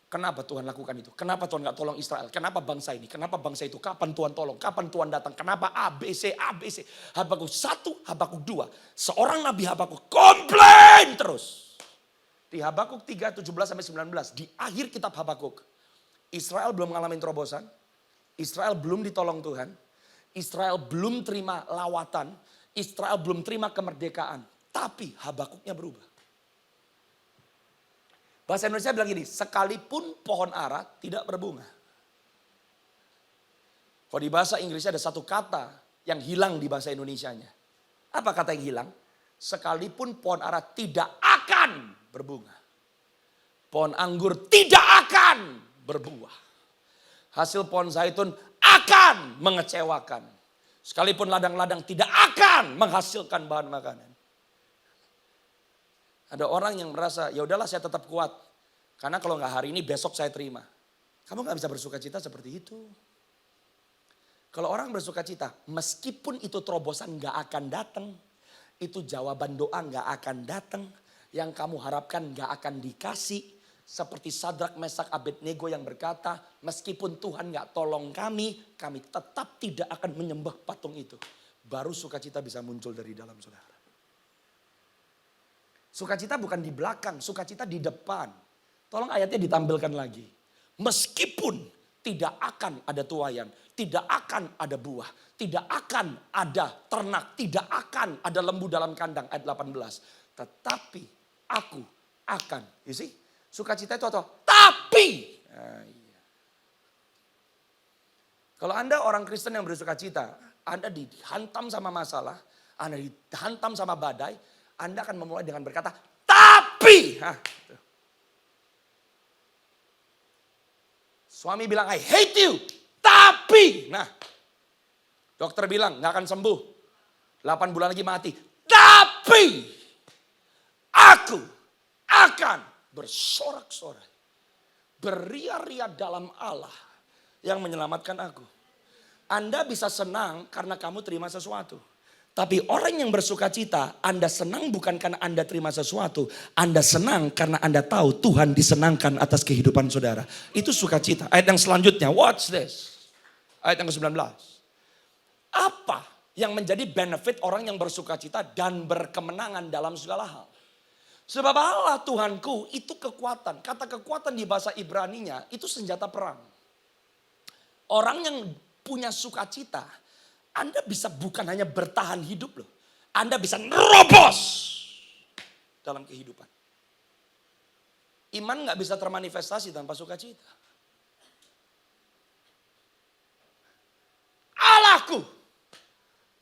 Kenapa Tuhan lakukan itu? Kenapa Tuhan gak tolong Israel? Kenapa bangsa ini? Kenapa bangsa itu? Kapan Tuhan tolong? Kapan Tuhan datang? Kenapa ABC? Habakuk 1, Habakuk 2. Seorang nabi Habakuk komplain terus. Di Habakuk 3, 17-19. Di akhir kitab Habakuk. Israel belum mengalami terobosan. Israel belum ditolong Tuhan. Israel belum terima lawatan. Israel belum terima kemerdekaan. Tapi Habakuknya berubah. Bahasa Indonesia bilang gini, sekalipun pohon ara tidak berbunga. Kalau di bahasa Inggrisnya ada satu kata yang hilang di bahasa Indonesianya. Apa kata yang hilang? Sekalipun pohon ara tidak akan berbunga. Pohon anggur tidak akan berbuah. Hasil pohon zaitun akan mengecewakan. Sekalipun ladang-ladang tidak akan menghasilkan bahan makanan. Ada orang yang merasa, ya udahlah saya tetap kuat. Karena kalau nggak hari ini besok saya terima. Kamu nggak bisa bersukacita seperti itu. Kalau orang bersukacita, meskipun itu terobosan nggak akan datang. Itu jawaban doa nggak akan datang. Yang kamu harapkan nggak akan dikasih. Seperti Sadrak, Mesak, Abednego yang berkata, meskipun Tuhan nggak tolong kami tetap tidak akan menyembah patung itu. Baru sukacita bisa muncul dari dalam saudara. Sukacita bukan di belakang, sukacita di depan. Tolong ayatnya ditampilkan lagi. Meskipun tidak akan ada tuayan, tidak akan ada buah, tidak akan ada ternak, tidak akan ada lembu dalam kandang, ayat 18. Tetapi aku akan, you see? Sukacita itu atau tapi. Nah, iya. Kalau Anda orang Kristen yang bersukacita, Anda dihantam sama masalah, Anda dihantam sama badai, Anda akan memulai dengan berkata, tapi Tapi, suami bilang, I hate you. Tapi, dokter bilang gak akan sembuh. 8 bulan lagi mati. Tapi, aku akan bersorak-sorai. Beria-ria dalam Allah yang menyelamatkan aku. Anda bisa senang karena kamu terima sesuatu. Tapi orang yang bersuka cita, Anda senang bukan karena Anda terima sesuatu. Anda senang karena Anda tahu Tuhan disenangkan atas kehidupan saudara. Itu sukacita. Ayat yang selanjutnya, watch this. Ayat yang ke-19. Apa yang menjadi benefit orang yang bersuka cita dan berkemenangan dalam segala hal? Sebab Allah Tuhanku itu kekuatan. Kata kekuatan di bahasa Ibraninya itu senjata perang. Orang yang punya sukacita, Anda bisa bukan hanya bertahan hidup loh. Anda bisa nerobos dalam kehidupan. Iman gak bisa termanifestasi tanpa sukacita. Allahku,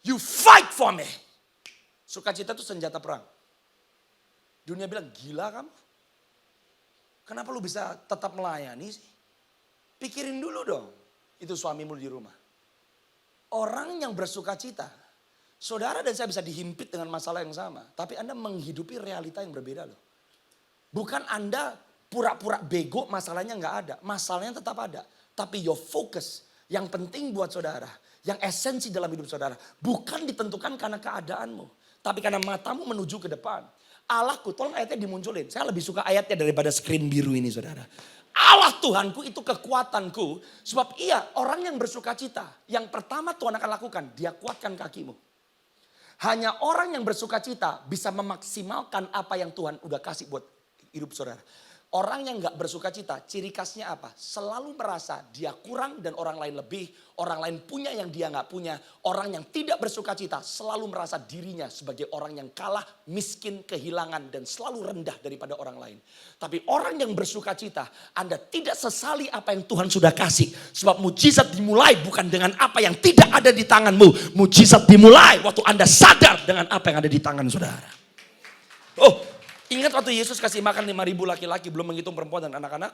you fight for me. Sukacita itu senjata perang. Dunia bilang, gila kamu? Kenapa lu bisa tetap melayani sih? Pikirin dulu dong. Itu suamimu di rumah. Orang yang bersuka cita, saudara dan saya bisa dihimpit dengan masalah yang sama. Tapi Anda menghidupi realita yang berbeda loh. Bukan Anda pura-pura bego, masalahnya nggak ada. Masalahnya tetap ada. Tapi your focus, yang penting buat saudara, yang esensi dalam hidup saudara, bukan ditentukan karena keadaanmu. Tapi karena matamu menuju ke depan. Allahku, tolong ayatnya dimunculin. Saya lebih suka ayatnya daripada screen biru ini saudara. Allah Tuhanku itu kekuatanku. Sebab iya, orang yang bersuka cita, yang pertama Tuhan akan lakukan, dia kuatkan kakimu. Hanya orang yang bersuka cita bisa memaksimalkan apa yang Tuhan udah kasih buat hidup saudara. Orang yang gak bersuka cita, ciri khasnya apa? Selalu merasa dia kurang dan orang lain lebih. Orang lain punya yang dia gak punya. Orang yang tidak bersuka cita selalu merasa dirinya sebagai orang yang kalah, miskin, kehilangan dan selalu rendah daripada orang lain. Tapi orang yang bersuka cita, Anda tidak sesali apa yang Tuhan sudah kasih. Sebab mujizat dimulai bukan dengan apa yang tidak ada di tanganmu. Mujizat dimulai waktu Anda sadar dengan apa yang ada di tangan saudara. Ingat waktu Yesus kasih makan 5.000 laki-laki belum menghitung perempuan dan anak-anak?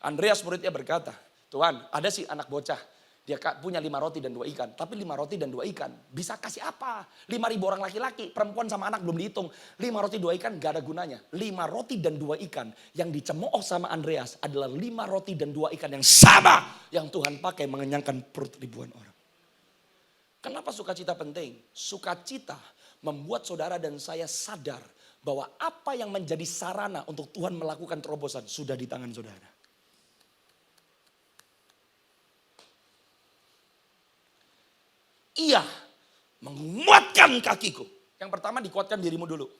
Andreas muridnya berkata, Tuhan ada sih anak bocah. Dia punya 5 roti dan 2 ikan. Tapi 5 roti dan 2 ikan bisa kasih apa? 5.000 orang laki-laki, perempuan sama anak belum dihitung. 5 roti 2 ikan gak ada gunanya. 5 roti dan 2 ikan yang dicemooh sama Andreas adalah 5 roti dan 2 ikan yang sama. Yang Tuhan pakai mengenyangkan perut ribuan orang. Kenapa sukacita penting? Sukacita membuat saudara dan saya sadar bahwa apa yang menjadi sarana untuk Tuhan melakukan terobosan sudah di tangan saudara. Ia menguatkan kakiku. Yang pertama dikuatkan dirimu dulu.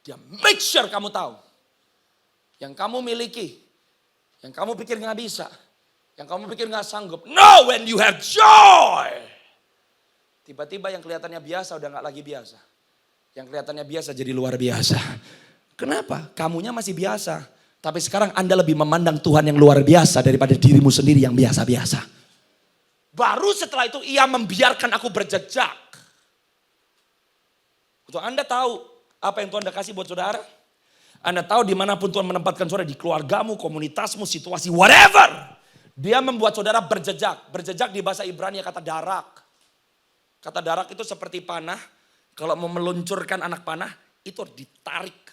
Dia make sure kamu tahu. Yang kamu miliki. Yang kamu pikir gak bisa. Yang kamu pikir gak sanggup. No, when you have joy. Tiba-tiba yang kelihatannya biasa udah gak lagi biasa. Yang kelihatannya biasa jadi luar biasa. Kenapa? Kamunya masih biasa. Tapi sekarang Anda lebih memandang Tuhan yang luar biasa daripada dirimu sendiri yang biasa-biasa. Baru setelah itu ia membiarkan aku berjejak. Untuk Anda tahu apa yang Tuhan udah kasih buat saudara. Anda tahu dimanapun Tuhan menempatkan saudara, di keluargamu, komunitasmu, situasi, whatever. Dia membuat saudara berjejak. Berjejak di bahasa Ibrani kata darak. Kata darak itu seperti panah. Kalau mau meluncurkan anak panah, itu ditarik.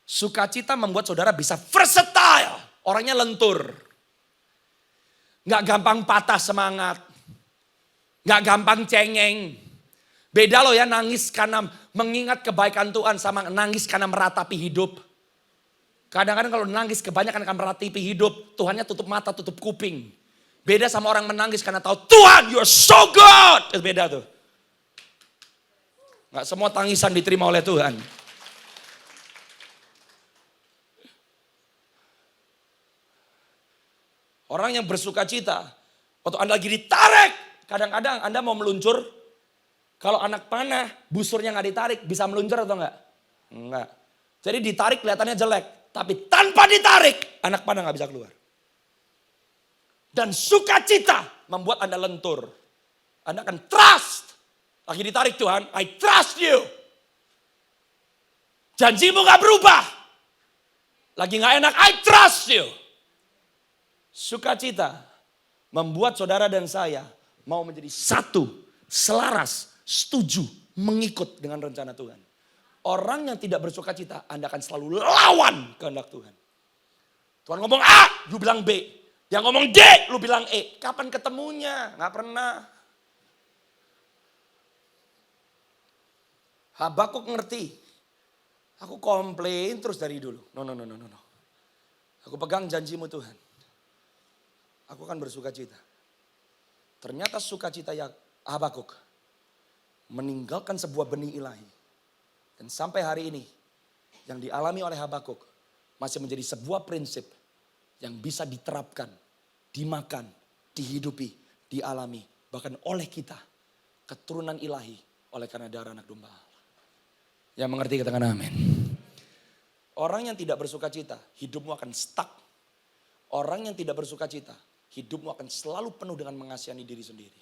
Sukacita membuat saudara bisa versatile. Orangnya lentur. Gak gampang patah semangat. Gak gampang cengeng. Beda loh ya nangis karena mengingat kebaikan Tuhan sama nangis karena meratapi hidup. Kadang-kadang kalau nangis kebanyakan akan meratapi hidup. Tuhannya tutup mata, tutup kuping. Beda sama orang menangis karena tahu Tuhan you are so good. Itu beda tuh. Gak semua tangisan diterima oleh Tuhan. Orang yang bersuka cita. Waktu Anda lagi ditarik. Kadang-kadang Anda mau meluncur. Kalau anak panah busurnya gak ditarik. Bisa meluncur atau enggak? Enggak. Jadi ditarik kelihatannya jelek. Tapi tanpa ditarik anak panah gak bisa keluar. Dan sukacita membuat Anda lentur. Anda akan trust. Lagi ditarik Tuhan, I trust you. Janjimu gak berubah. Lagi gak enak, I trust you. Sukacita membuat saudara dan saya mau menjadi satu, selaras, setuju, mengikut dengan rencana Tuhan. Orang yang tidak bersukacita, Anda akan selalu lawan kehendak Tuhan. Tuhan ngomong A, lu bilang B. Dia ngomong D, lu bilang E. Kapan ketemunya? Gak pernah. Habakuk ngerti. Aku komplain terus dari dulu. No. Aku pegang janjimu Tuhan. Aku akan bersukacita. Ternyata sukacita ya Habakuk meninggalkan sebuah benih ilahi. Dan sampai hari ini yang dialami oleh Habakuk masih menjadi sebuah prinsip yang bisa diterapkan, dimakan, dihidupi, dialami. Bahkan oleh kita, keturunan ilahi oleh karena darah anak domba Allah. Yang mengerti katakan amin. Orang yang tidak bersukacita, hidupmu akan stuck. Orang yang tidak bersukacita, hidupmu akan selalu penuh dengan mengasihani diri sendiri.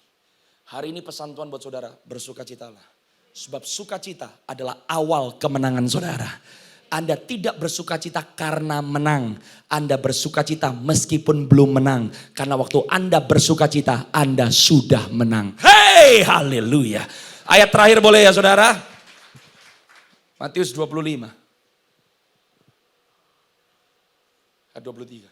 Hari ini pesan Tuhan buat saudara, bersukacitalah. Sebab sukacita adalah awal kemenangan saudara. Anda tidak bersukacita karena menang. Anda bersukacita meskipun belum menang. Karena waktu Anda bersukacita, Anda sudah menang. Hey, haleluya. Ayat terakhir boleh ya saudara? Matius 25. Ayat 23.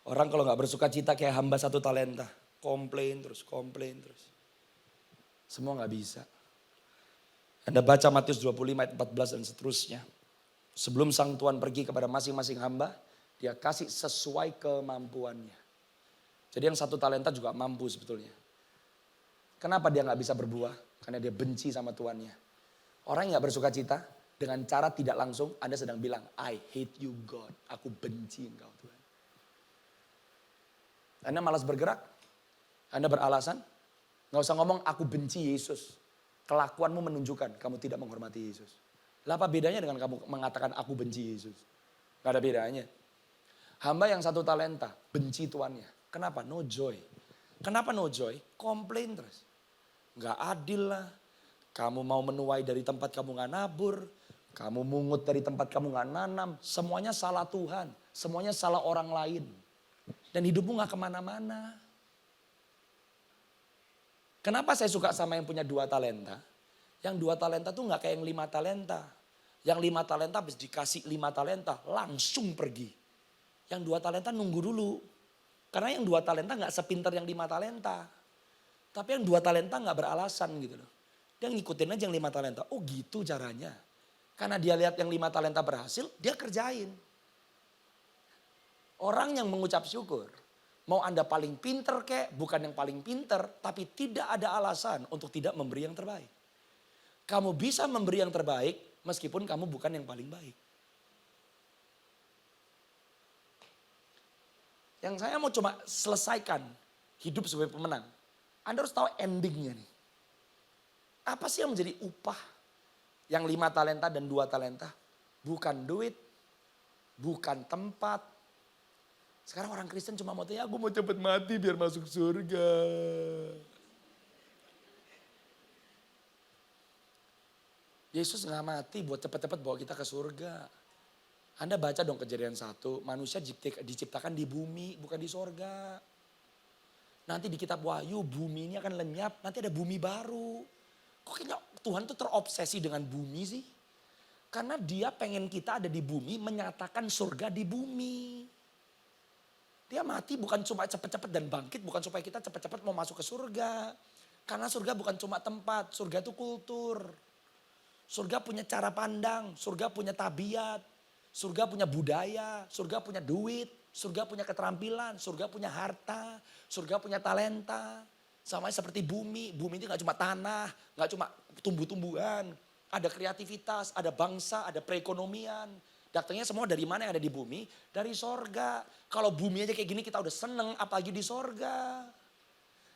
Orang kalau gak bersukacita kayak hamba 1 talenta. Komplain terus. Semua gak bisa. Anda baca Matius 25 ayat 14 dan seterusnya. Sebelum sang Tuhan pergi kepada masing-masing hamba, dia kasih sesuai kemampuannya. Jadi yang 1 talenta juga mampu sebetulnya. Kenapa dia gak bisa berbuah? Karena dia benci sama tuannya. Orang yang gak bersukacita, dengan cara tidak langsung Anda sedang bilang, I hate you God. Aku benci engkau Tuhan. Anda malas bergerak, Anda beralasan, gak usah ngomong aku benci Yesus. Kelakuanmu menunjukkan kamu tidak menghormati Yesus. Lah apa bedanya dengan kamu mengatakan aku benci Yesus? Gak ada bedanya. Hamba yang 1 talenta benci tuannya. Kenapa? No joy. Kenapa no joy? Komplain terus. Gak adil lah. Kamu mau menuai dari tempat kamu gak nabur. Kamu mungut dari tempat kamu gak nanam. Semuanya salah Tuhan. Semuanya salah orang lain. Dan hidupmu gak kemana-mana. Kenapa saya suka sama yang punya 2 talenta? Yang 2 talenta tuh gak kayak yang 5 talenta. Yang 5 talenta habis dikasih 5 talenta langsung pergi. Yang 2 talenta nunggu dulu. Karena yang 2 talenta gak sepintar yang 5 talenta. Tapi yang 2 talenta gak beralasan gitu loh. Dia ngikutin aja yang 5 talenta. Oh gitu caranya. Karena dia lihat yang 5 talenta berhasil, dia kerjain. Orang yang mengucap syukur, mau Anda paling pinter kek, bukan yang paling pinter, tapi tidak ada alasan untuk tidak memberi yang terbaik. Kamu bisa memberi yang terbaik meskipun kamu bukan yang paling baik. Yang saya mau cuma selesaikan hidup sebagai pemenang. Anda harus tahu endingnya nih. Apa sih yang menjadi upah yang 5 talenta dan 2 talenta? Bukan duit, bukan tempat. Sekarang orang Kristen cuma mau tanya, aku mau cepet mati biar masuk surga. Yesus gak mati buat cepet-cepet bawa kita ke surga. Anda baca dong Kejadian 1, manusia diciptakan di bumi bukan di surga. Nanti di kitab Wahyu bumi ini akan lenyap, nanti ada bumi baru. Kok kayaknya Tuhan tuh terobsesi dengan bumi sih? Karena dia pengen kita ada di bumi menyatakan surga di bumi. Dia mati bukan cuma cepet-cepet dan bangkit, bukan supaya kita cepet-cepet mau masuk ke surga. Karena surga bukan cuma tempat, surga itu kultur. Surga punya cara pandang, surga punya tabiat, surga punya budaya, surga punya duit, surga punya keterampilan, surga punya harta, surga punya talenta. Sama seperti bumi, bumi itu gak cuma tanah, gak cuma tumbuh-tumbuhan. Ada kreativitas, ada bangsa, ada perekonomian. Datangnya semua dari mana yang ada di bumi? Dari sorga. Kalau bumi aja kayak gini kita udah seneng, apalagi di sorga.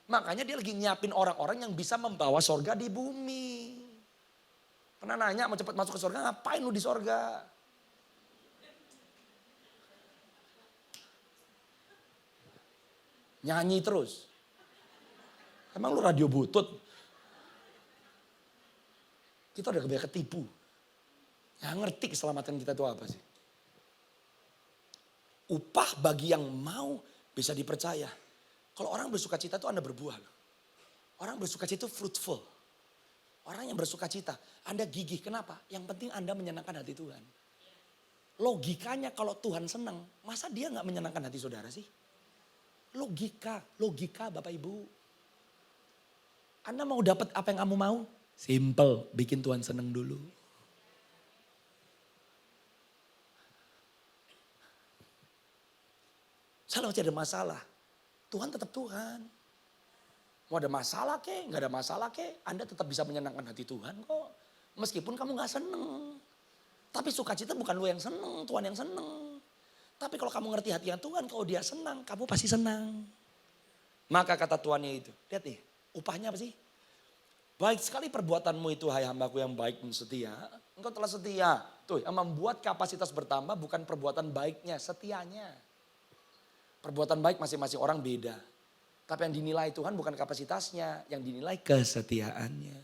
Makanya dia lagi nyiapin orang-orang yang bisa membawa sorga di bumi. Pernah nanya mau cepat masuk ke sorga, ngapain lu di sorga? Nyanyi terus. Emang lu radio butut? Kita udah kebanyakan ketipu. Nggak ngerti keselamatan kita itu apa sih. Upah bagi yang mau bisa dipercaya. Kalau orang bersuka cita itu Anda berbuah. Orang bersuka cita itu fruitful. Orang yang bersuka cita, Anda gigih. Kenapa? Yang penting Anda menyenangkan hati Tuhan. Logikanya kalau Tuhan senang, masa dia nggak menyenangkan hati saudara sih? Logika Bapak Ibu. Anda mau dapat apa yang kamu mau? Simple, bikin Tuhan senang dulu. Kalau ada masalah, Tuhan tetap Tuhan. Mau ada masalah ke, nggak ada masalah ke, Anda tetap bisa menyenangkan hati Tuhan kok. Meskipun kamu nggak seneng. Tapi sukacita bukan lu yang seneng, Tuhan yang seneng. Tapi kalau kamu ngerti hatinya Tuhan, kalau dia senang, kamu pasti senang. Maka kata Tuhannya itu, lihat nih, upahnya apa sih? Baik sekali perbuatanmu itu, hai hambaku yang baik dan setia. Engkau telah setia. Tuh, yang membuat kapasitas bertambah bukan perbuatan baiknya, setianya. Perbuatan baik masing-masing orang beda. Tapi yang dinilai Tuhan bukan kapasitasnya, yang dinilai kesetiaannya.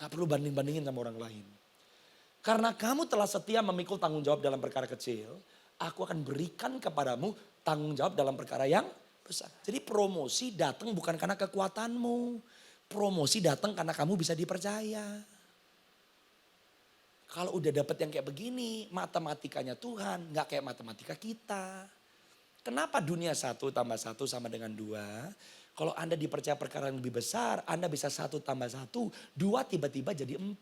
Gak perlu banding-bandingin sama orang lain. Karena kamu telah setia memikul tanggung jawab dalam perkara kecil, aku akan berikan kepadamu tanggung jawab dalam perkara yang besar. Jadi promosi datang bukan karena kekuatanmu. Promosi datang karena kamu bisa dipercaya. Kalau udah dapet yang kayak begini, matematikanya Tuhan, gak kayak matematika kita. Kenapa dunia 1 tambah 1 sama dengan 2? Kalau Anda dipercaya perkara yang lebih besar, Anda bisa 1 tambah 1, 2 tiba-tiba jadi 4.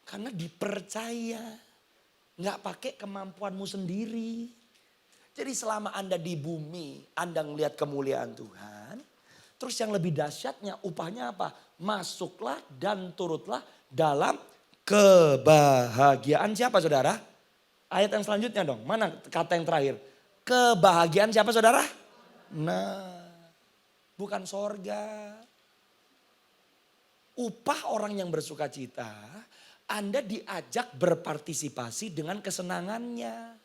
Karena dipercaya, nggak pakai kemampuanmu sendiri. Jadi selama Anda di bumi, Anda ngelihat kemuliaan Tuhan. Terus yang lebih dahsyatnya upahnya apa? Masuklah dan turutlah dalam kebahagiaan siapa saudara? Ayat yang selanjutnya dong, mana kata yang terakhir? Kebahagiaan siapa saudara? Nah, bukan sorga. Upah orang yang bersuka cita, Anda diajak berpartisipasi dengan kesenangannya.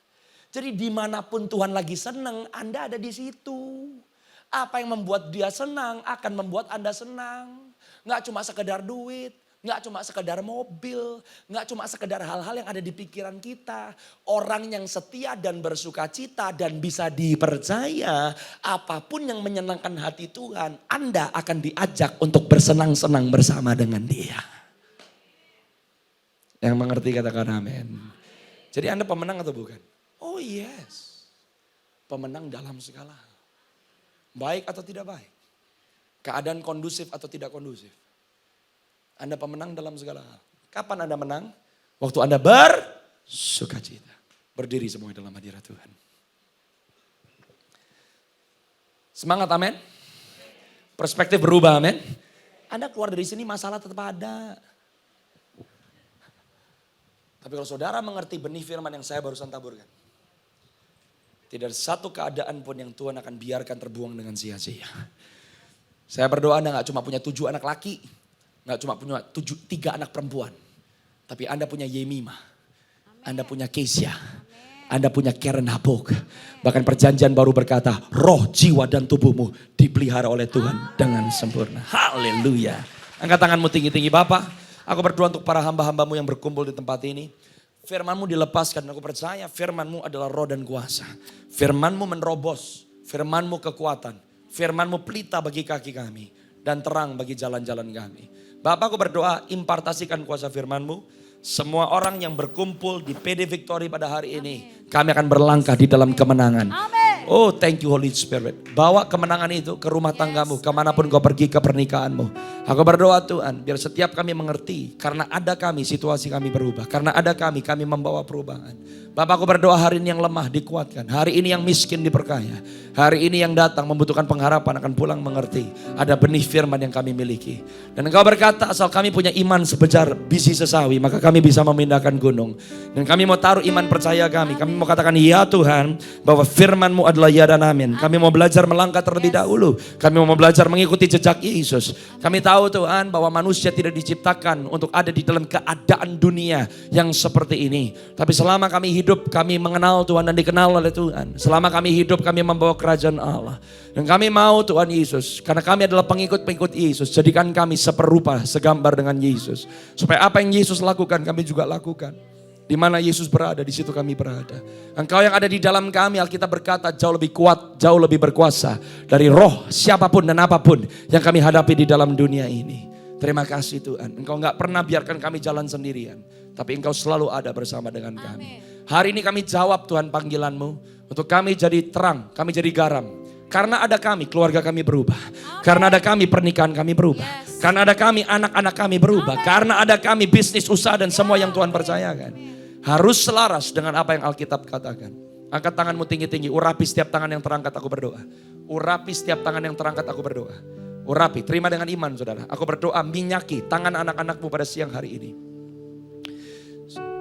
Jadi dimanapun Tuhan lagi senang, Anda ada di situ. Apa yang membuat dia senang akan membuat Anda senang. Nggak cuma sekedar duit, nggak cuma sekedar mobil, nggak cuma sekedar hal-hal yang ada di pikiran kita. Orang yang setia dan bersuka cita dan bisa dipercaya, apapun yang menyenangkan hati Tuhan, Anda akan diajak untuk bersenang-senang bersama dengan dia. Yang mengerti katakan amin. Jadi Anda pemenang atau bukan? Oh yes. Pemenang dalam segala hal. Baik atau tidak baik. Keadaan kondusif atau tidak kondusif. Anda pemenang dalam segala hal. Kapan Anda menang? Waktu Anda bersuka cita. Berdiri semua dalam hadirat Tuhan. Semangat amin. Perspektif berubah amin. Anda keluar dari sini masalah tetap ada. Tapi kalau saudara mengerti benih firman yang saya barusan taburkan. Tidak ada satu keadaan pun yang Tuhan akan biarkan terbuang dengan sia-sia. Saya berdoa Anda gak cuma punya 7 anak laki. Gak cuma punya 3 anak perempuan. Tapi Anda punya Yemimah. Anda punya Kesia. Anda punya Karen Habok. Bahkan perjanjian baru berkata, roh, jiwa dan tubuhmu dipelihara oleh Tuhan dengan sempurna. Haleluya. Angkat tanganmu tinggi-tinggi Bapak. Aku berdoa untuk para hamba-hambamu yang berkumpul di tempat ini. Firmanmu dilepaskan, aku percaya firmanmu adalah roh dan kuasa. Firmanmu menerobos, firmanmu kekuatan. Firmanmu pelita bagi kaki kami dan terang bagi jalan-jalan kami. Bapak aku berdoa impartasikan kuasa firmanmu. Semua orang yang berkumpul di PD Victory pada hari ini. Kami akan berlangkah di dalam kemenangan. Oh thank you Holy Spirit. Bawa kemenangan itu ke rumah tanggamu. Kemanapun kau pergi ke pernikahanmu. Aku berdoa Tuhan biar setiap kami mengerti. Karena ada kami situasi kami berubah. Karena ada kami membawa perubahan. Bapak aku berdoa hari ini yang lemah dikuatkan. Hari ini yang miskin diperkaya. Hari ini yang datang membutuhkan pengharapan akan pulang mengerti. Ada benih firman yang kami miliki. Dan engkau berkata asal kami punya iman sebesar biji sesawi. Maka kami bisa memindahkan gunung. Dan kami mau taruh iman percaya kami. Kami mau katakan ya Tuhan bahwa firman-Mu adalah ya dan amin. Kami mau belajar melangkah terlebih dahulu. Kami mau belajar mengikuti jejak Yesus. Kami tahu tahu Tuhan bahwa manusia tidak diciptakan untuk ada di dalam keadaan dunia yang seperti ini. Tapi selama kami hidup, kami mengenal Tuhan dan dikenal oleh Tuhan. Selama kami hidup, kami membawa kerajaan Allah. Dan kami mau Tuhan Yesus, karena kami adalah pengikut-pengikut Yesus, jadikan kami seperupa, segambar dengan Yesus. Supaya apa yang Yesus lakukan, kami juga lakukan. Di mana Yesus berada, di situ kami berada. Engkau yang ada di dalam kami, Alkitab berkata, jauh lebih kuat, jauh lebih berkuasa dari roh siapapun dan apapun yang kami hadapi di dalam dunia ini. Terima kasih Tuhan. Engkau gak pernah biarkan kami jalan sendirian, tapi Engkau selalu ada bersama dengan kami. Hari ini kami jawab Tuhan panggilan-Mu untuk kami jadi terang, kami jadi garam. Karena ada kami, keluarga kami berubah. Karena ada kami, pernikahan kami berubah. Karena ada kami, anak-anak kami berubah. Karena ada kami, bisnis, usaha dan semua yang Tuhan percayakan. Harus selaras dengan apa yang Alkitab katakan. Angkat tanganmu tinggi-tinggi. Urapi setiap tangan yang terangkat, aku berdoa. Urapi setiap tangan yang terangkat, aku berdoa. Urapi, terima dengan iman saudara. Aku berdoa, minyaki tangan anak-anakmu pada siang hari ini.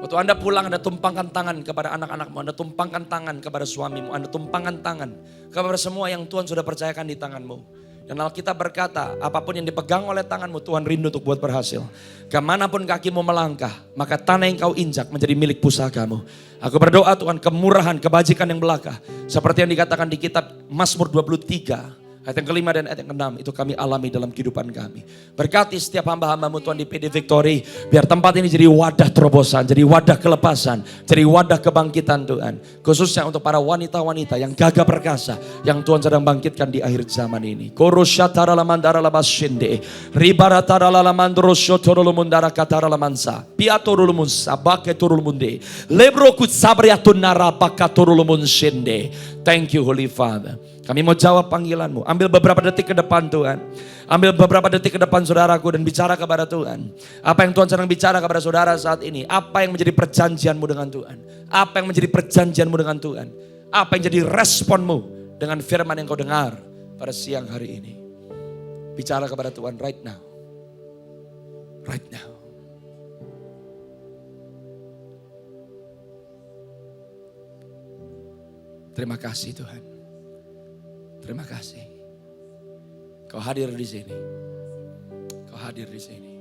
Waktu Anda pulang, Anda tumpangkan tangan kepada anak-anakmu. Anda tumpangkan tangan kepada suamimu. Anda tumpangkan tangan kepada semua yang Tuhan sudah percayakan di tanganmu. Dan Alkitab berkata, apapun yang dipegang oleh tanganmu, Tuhan rindu untuk buat berhasil. Kemanapun kakimu melangkah, maka tanah yang kau injak menjadi milik pusakamu. Aku berdoa Tuhan, kemurahan, kebajikan yang belaka. Seperti yang dikatakan di kitab Mazmur 23. Ayat yang kelima dan ayat yang keenam itu kami alami dalam kehidupan kami. Berkati setiap hamba-hambamu Tuhan di PD Victory. Biar tempat ini jadi wadah terobosan, jadi wadah kelepasan, jadi wadah kebangkitan Tuhan. Khususnya untuk para wanita-wanita yang gagah perkasa, yang Tuhan sedang bangkitkan di akhir zaman ini. Korosyatara lamandara labashinde, ribaratara lalamandrosyotorulumundara katara lamansa, piatorulumunsa, baketorulumunde, lebrokut sabriatun narapakatorulumunsinde. Thank you Holy Father. Kami mau jawab panggilan-Mu. Ambil beberapa detik ke depan Tuhan. Ambil beberapa detik ke depan saudaraku dan bicara kepada Tuhan. Apa yang Tuhan sedang bicara kepada saudara saat ini? Apa yang menjadi perjanjian-Mu dengan Tuhan? Apa yang menjadi perjanjian-Mu dengan Tuhan? Apa yang jadi respon-Mu dengan firman yang kau dengar pada siang hari ini? Bicara kepada Tuhan right now. Right now. Terima kasih Tuhan. Terima kasih. Kau hadir di sini. Kau hadir di sini.